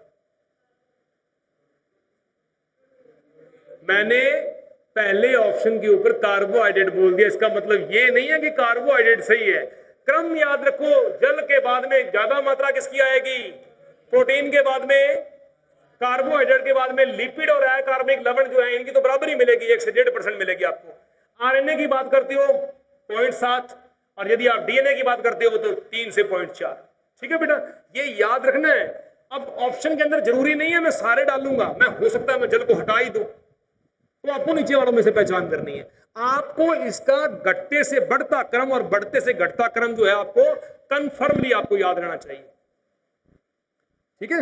मैंने पहले ऑप्शन के ऊपर कार्बोहाइड्रेट बोल दिया, इसका मतलब ये नहीं है कि कार्बोहाइड्रेट सही है। क्रम याद रखो, जल के बाद में ज्यादा मात्रा किसकी आएगी? प्रोटीन के बाद में कार्बोहाइड्रेट के बाद में लिपिड और अकार्बनिक लवण जो है इनकी तो बराबर ही मिलेगी, 1 से 1.5% मिलेगी आपको। आरएनए की बात करते हो 0.7, और यदि आप डीएनए की बात करते हो तो 3 से 0.4। ठीक है बेटा, ये याद रखना है। अब ऑप्शन के अंदर जरूरी नहीं है मैं सारे डालूंगा, मैं हो सकता है मैं जल को हटा ही दूं, तो आपको नीचे वालों में से पहचान करनी है। आपको इसका घटते से बढ़ता क्रम और बढ़ते से घटता क्रम जो है आपको कंफर्मली आपको याद रहना चाहिए। ठीक है,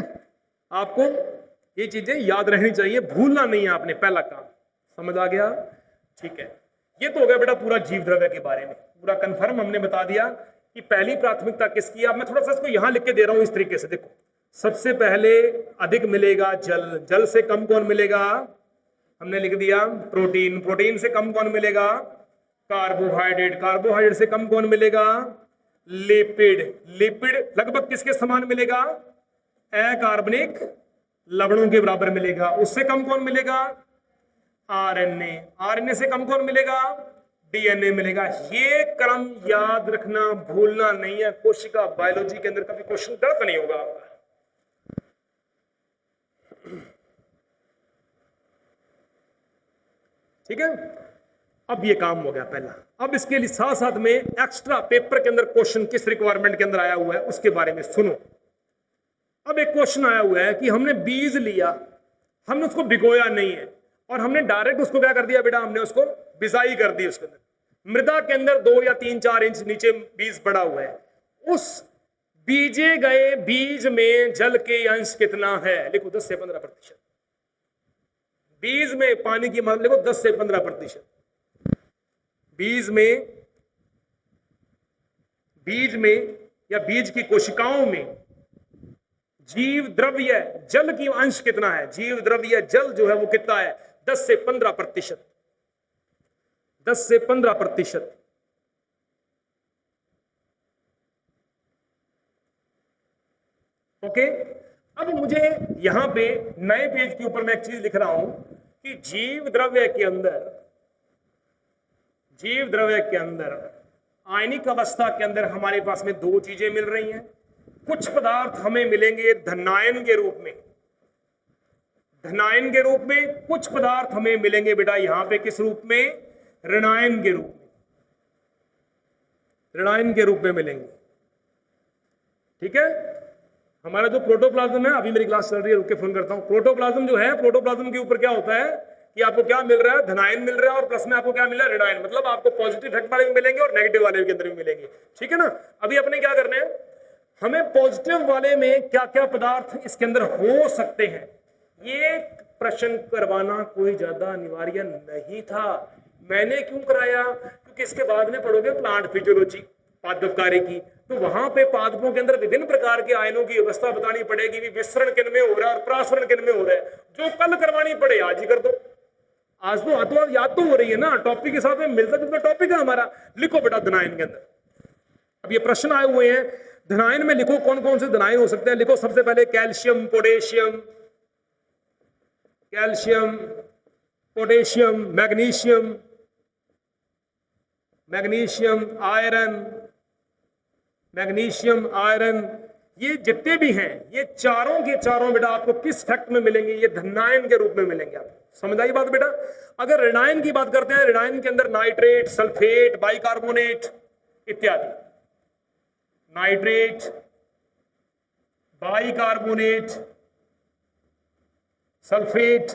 आपको ये चीजें याद रहनी चाहिए, भूलना नहीं है आपने, पहला काम। समझ आ गया? ठीक है, ये तो हो गया बेटा पूरा जीव द्रव्य के बारे में, पूरा कंफर्म हमने बता दिया कि पहली प्राथमिकता किसकी है। अब मैं थोड़ा सा इसको यहां लिख के दे रहा हूं इस तरीके से, देखो। सबसे पहले अधिक मिलेगा जल, जल से कम कौन मिलेगा? हमने लिख दिया प्रोटीन, प्रोटीन से कम कौन मिलेगा? कार्बोहाइड्रेट, कार्बोहाइड्रेट से कम कौन मिलेगा? लिपिड, लिपिड लगभग किसके समान मिलेगा? अकार्बनिक लवणों के बराबर मिलेगा। उससे कम कौन मिलेगा? आरएनए, आरएनए से कम कौन मिलेगा? डीएनए मिलेगा। ये क्रम याद रखना, भूलना नहीं है। कोशिका बायोलॉजी के अंदर कभी क्वेश्चन गलत नहीं होगा आपका। ठीक है, अब ये काम हो गया पहला। अब इसके लिए साथ साथ में एक्स्ट्रा पेपर के अंदर क्वेश्चन किस रिक्वायरमेंट के अंदर आया हुआ है उसके बारे में सुनो। अब एक क्वेश्चन आया हुआ है कि हमने बीज लिया, हमने उसको भिगोया नहीं है और हमने डायरेक्ट उसको क्या कर दिया बेटा? हमने उसको बिजाई कर दी। उसके अंदर मृदा के अंदर 2 या 3-4 इंच नीचे बीज पड़ा हुआ है। उस बीजे गए बीज में जल के अंश कितना है? लिखो 10 से 15%। बीज में पानी की मात्रा लिखो 10 से 15%। बीज में या बीज की कोशिकाओं में जीव द्रव्य जल की अंश कितना है? जीव द्रव्य जल जो है वो कितना है? 10 से 15%। 10 से 15%। ओके, अब मुझे यहां पे नए पेज के ऊपर मैं एक चीज लिख रहा हूं कि जीव द्रव्य के अंदर आयनिक अवस्था के अंदर हमारे पास में 2 चीजें मिल रही हैं। कुछ पदार्थ हमें मिलेंगे धनायन के रूप में, धनायन के रूप में। कुछ पदार्थ हमें मिलेंगे बेटा यहां पे किस रूप में? ऋणायन के रूप में, ऋणायन के रूप में मिलेंगे। ठीक है, हमारा जो प्रोटोप्लाज्म है, अभी मेरी क्लास चल रही है, रुक के फोन करता हूं। प्रोटोप्लाज्म जो है, प्रोटोप्लाज्म के ऊपर क्या होता है कि आपको क्या मिल रहा है? धनायन मिल रहा है और प्लस में आपको क्या मिल रहा है? ऋणायन। मतलब आपको पॉजिटिव इफेक्ट वाले भी मिलेंगे और नेगेटिव वाले के अंदर भी मिलेंगे। ठीक है ना। अभी अपने क्या करना है, हमें पॉजिटिव वाले में क्या क्या पदार्थ इसके अंदर हो सकते हैं ये प्रश्न करवाना कोई ज्यादा अनिवार्य नहीं था। मैंने क्यों कराया? क्योंकि इसके बाद में पढ़ोगे प्लांट फिजियोलॉजी पादप कार्य की, तो वहां पे पादपों के अंदर विभिन्न प्रकार के आयनों की व्यवस्था बतानी पड़ेगी कि विसरण किन में हो रहा है और प्रासरण किन में हो रहा है। जो कल करवानी पड़े आज ही कर दो। आज तो याद तो हो रही है ना, टॉपिक के साथ में मिलता जुलता टॉपिक है हमारा। लिखो बेटा धनायन के अंदर। अब ये प्रश्न आए हुए हैं धनायन में, लिखो कौन कौन से धनायन हो सकते हैं। लिखो सबसे पहले calcium, potassium, calcium, potassium, magnesium, magnesium, iron, magnesium, iron, ये जितने भी हैं ये चारों के चारों बेटा आपको किस फैक्ट में मिलेंगे? ये धनायन के रूप में मिलेंगे। आप समझ आई बात बेटा। अगर ऋणायन की बात करते हैं, ऋणायन के अंदर नाइट्रेट, सल्फेट, बाइकार्बोनेट इत्यादि। Nitrate, bicarbonate, sulphate,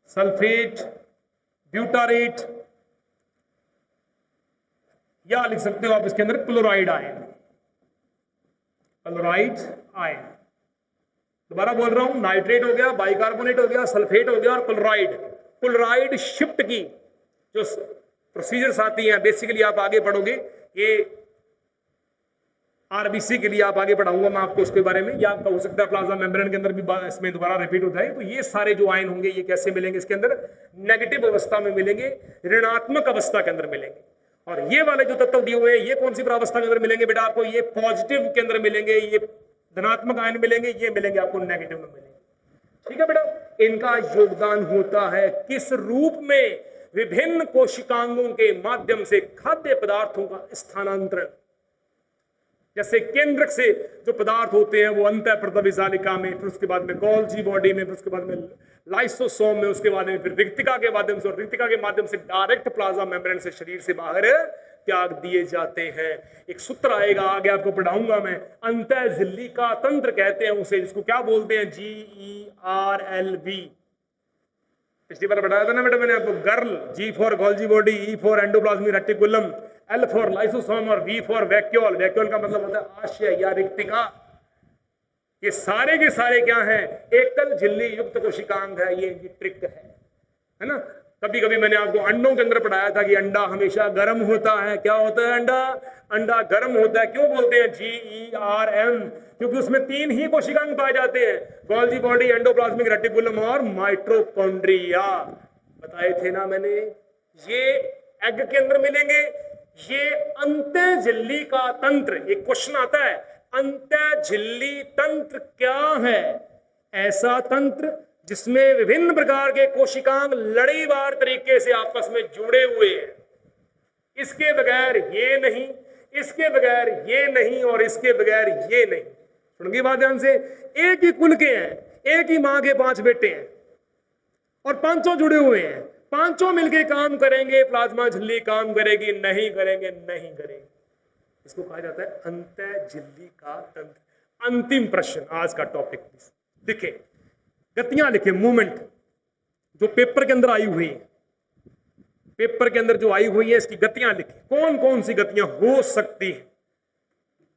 sulphate, butyrate, या लिख सकते हो आप इसके अंदर क्लोराइड आयन, क्लोराइड आयन। दोबारा बोल रहा हूं, नाइट्रेट हो गया, बाइकार्बोनेट हो गया, सल्फेट हो गया और क्लोराइड। क्लोराइड शिफ्ट की जो प्रोसीजर्स आती हैं, बेसिकली आप आगे पढ़ोगे, ये आरबीसी के लिए आप आगे पढ़ाऊंगा मैं आपको उसके बारे में, या आपका हो सकता है प्लाज्मा मेम्ब्रेन के अंदर भी इसमें दोबारा रिपीट होता है। तो ये सारे जो आयन होंगे ये कैसे मिलेंगे? इसके अंदर नेगेटिव अवस्था में मिलेंगे, ऋणात्मक अवस्था के अंदर मिलेंगे। और ये वाले जो तत्व दिए हुए हैं ये कौन सी अवस्था के अंदर मिलेंगे बेटा आपको? ये पॉजिटिव के अंदर मिलेंगे, ये धनात्मक आयन मिलेंगे, ये मिलेंगे आपको नेगेटिव में मिलेंगे। ठीक है बेटा, इनका योगदान होता है किस रूप में? विभिन्न कोशिकांगों के माध्यम से खाद्य पदार्थों का स्थानांतरण। जैसे केंद्रक से जो पदार्थ होते हैं वो अंतःप्रतविजालिका में, फिर उसके बाद में गोल्जी बॉडी में, फिर उसके बाद में लाइसोसोम में, उसके बाद में फिर रिक्तिका के माध्यम से, और रिक्तिका के माध्यम से डायरेक्ट प्लाज्मा मेम्ब्रेन से शरीर से बाहर त्याग दिए जाते हैं। एक सूत्र आएगा आगे आपको पढ़ाऊंगा मैं, अंतःझिल्लिका तंत्र कहते हैं उसे, जिसको क्या बोलते हैं? GERLV। पिछली बार बताया था ना बेटा मैंने आपको, girl, G for Golgi body, E for endoplasmic reticulum, L for lysosome और V फॉर वैक्यूल। वैक्यूल का मतलब होता है आशय या रिक्तिका। ये सारे के सारे क्या हैं? एकल झिल्ली युक्त कोशिकांग है। ये ट्रिक है ना। कभी कभी मैंने आपको अंडों के अंदर पढ़ाया था कि अंडा हमेशा गर्म होता है। क्या होता है? अंडा गर्म होता है। क्यों बोलते हैं GERM? क्योंकि उसमें 3 ही कोशिकांग पाए जाते हैं, गोल्जी बॉडी, एंडोप्लाज्मिक रेटिकुलम और माइटोकॉन्ड्रिया। बताए थे ना मैंने। ये एग के अंदर मिलेंगे। ये अंतः झिल्ली का तंत्र, एक क्वेश्चन आता है, अंतः झिल्ली तंत्र क्या है? ऐसा तंत्र जिसमें विभिन्न प्रकार के कोशिकांग लड़ीवार तरीके से आपस में जुड़े हुए हैं। इसके बगैर ये नहीं, इसके बगैर ये नहीं, और इसके बगैर ये नहीं। सुनिए बात ध्यान से, एक ही कुल के हैं, एक ही मां के 5 बेटे हैं और पांचों जुड़े हुए हैं, पांचों मिलके काम करेंगे, प्लाज्मा झिल्ली काम करेगी? नहीं करेंगे, नहीं करेंगे। इसको कहा जाता है अंतः झिल्ली का तंत्र। अंतिम प्रश्न आज का टॉपिक लिखे, गतियां लिखे, मूवमेंट जो पेपर के अंदर आई हुई है, पेपर के अंदर जो आई हुई है इसकी गतियां लिखे। कौन कौन सी गतियां हो सकती है?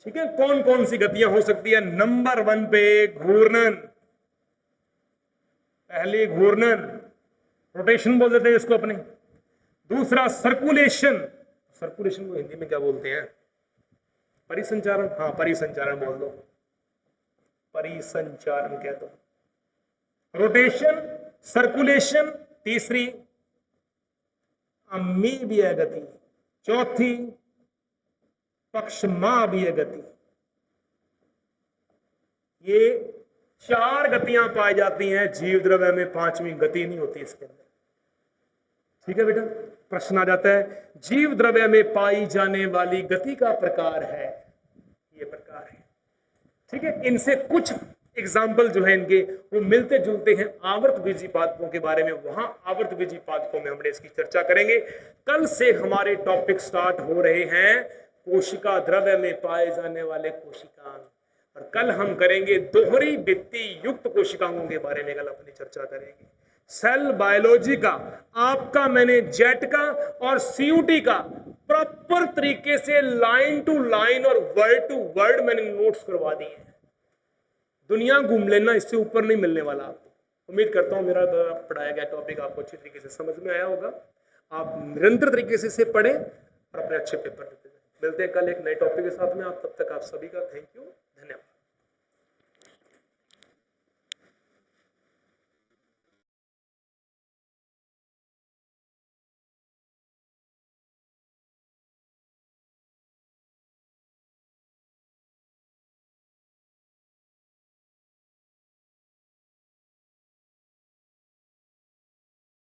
ठीक है, कौन कौन सी गतियां हो सकती है? नंबर 1 पे घूर्णन, पहली घूर्णन, रोटेशन बोल देते हैं इसको अपने। दूसरा सर्कुलेशन, सर्कुलेशन को हिंदी में क्या बोलते हैं? परिसंचारण, हाँ परिसंचारण बोल दो, परिसंचारण कह दो। रोटेशन, सर्कुलेशन, तीसरी अमीबीय गति, चौथी पक्षमावीय गति। ये 4 गतियां पाई जाती हैं जीव द्रव्य में, 5वीं गति नहीं होती इसके अंदर। ठीक है बेटा, प्रश्न आ जाता है जीव द्रव्य में पाई जाने वाली गति का प्रकार है, ये प्रकार है। ठीक है, इनसे कुछ एग्जाम्पल जो है इनके वो मिलते जुलते हैं आवर्त बीजी पादपों के बारे में। वहां आवर्त बीजी पादपों में हमने इसकी चर्चा करेंगे। कल से हमारे टॉपिक स्टार्ट हो रहे हैं कोशिका द्रव्य में पाए जाने वाले कोशिकांग, और कल हम करेंगे दोहरी भित्ति युक्त कोशिकांगों के बारे में कल अपनी चर्चा करेंगे। सेल बायोलॉजी का आपका मैंने जेट का और सीयूटी का प्रॉपर तरीके से लाइन टू लाइन और वर्ड टू वर्ड मैंने नोट्स करवा दिए हैं। दुनिया घूम लेना, इससे ऊपर नहीं मिलने वाला आपको। उम्मीद करता हूं मेरा पढ़ाया गया टॉपिक आपको अच्छी तरीके से समझ में आया होगा। आप निरंतर तरीके से इसे पढ़ें और अपने अच्छे पेपर देते जाएं। मिलते हैं कल एक नए टॉपिक के साथ में। आप तब तक आप सभी का थैंक यू।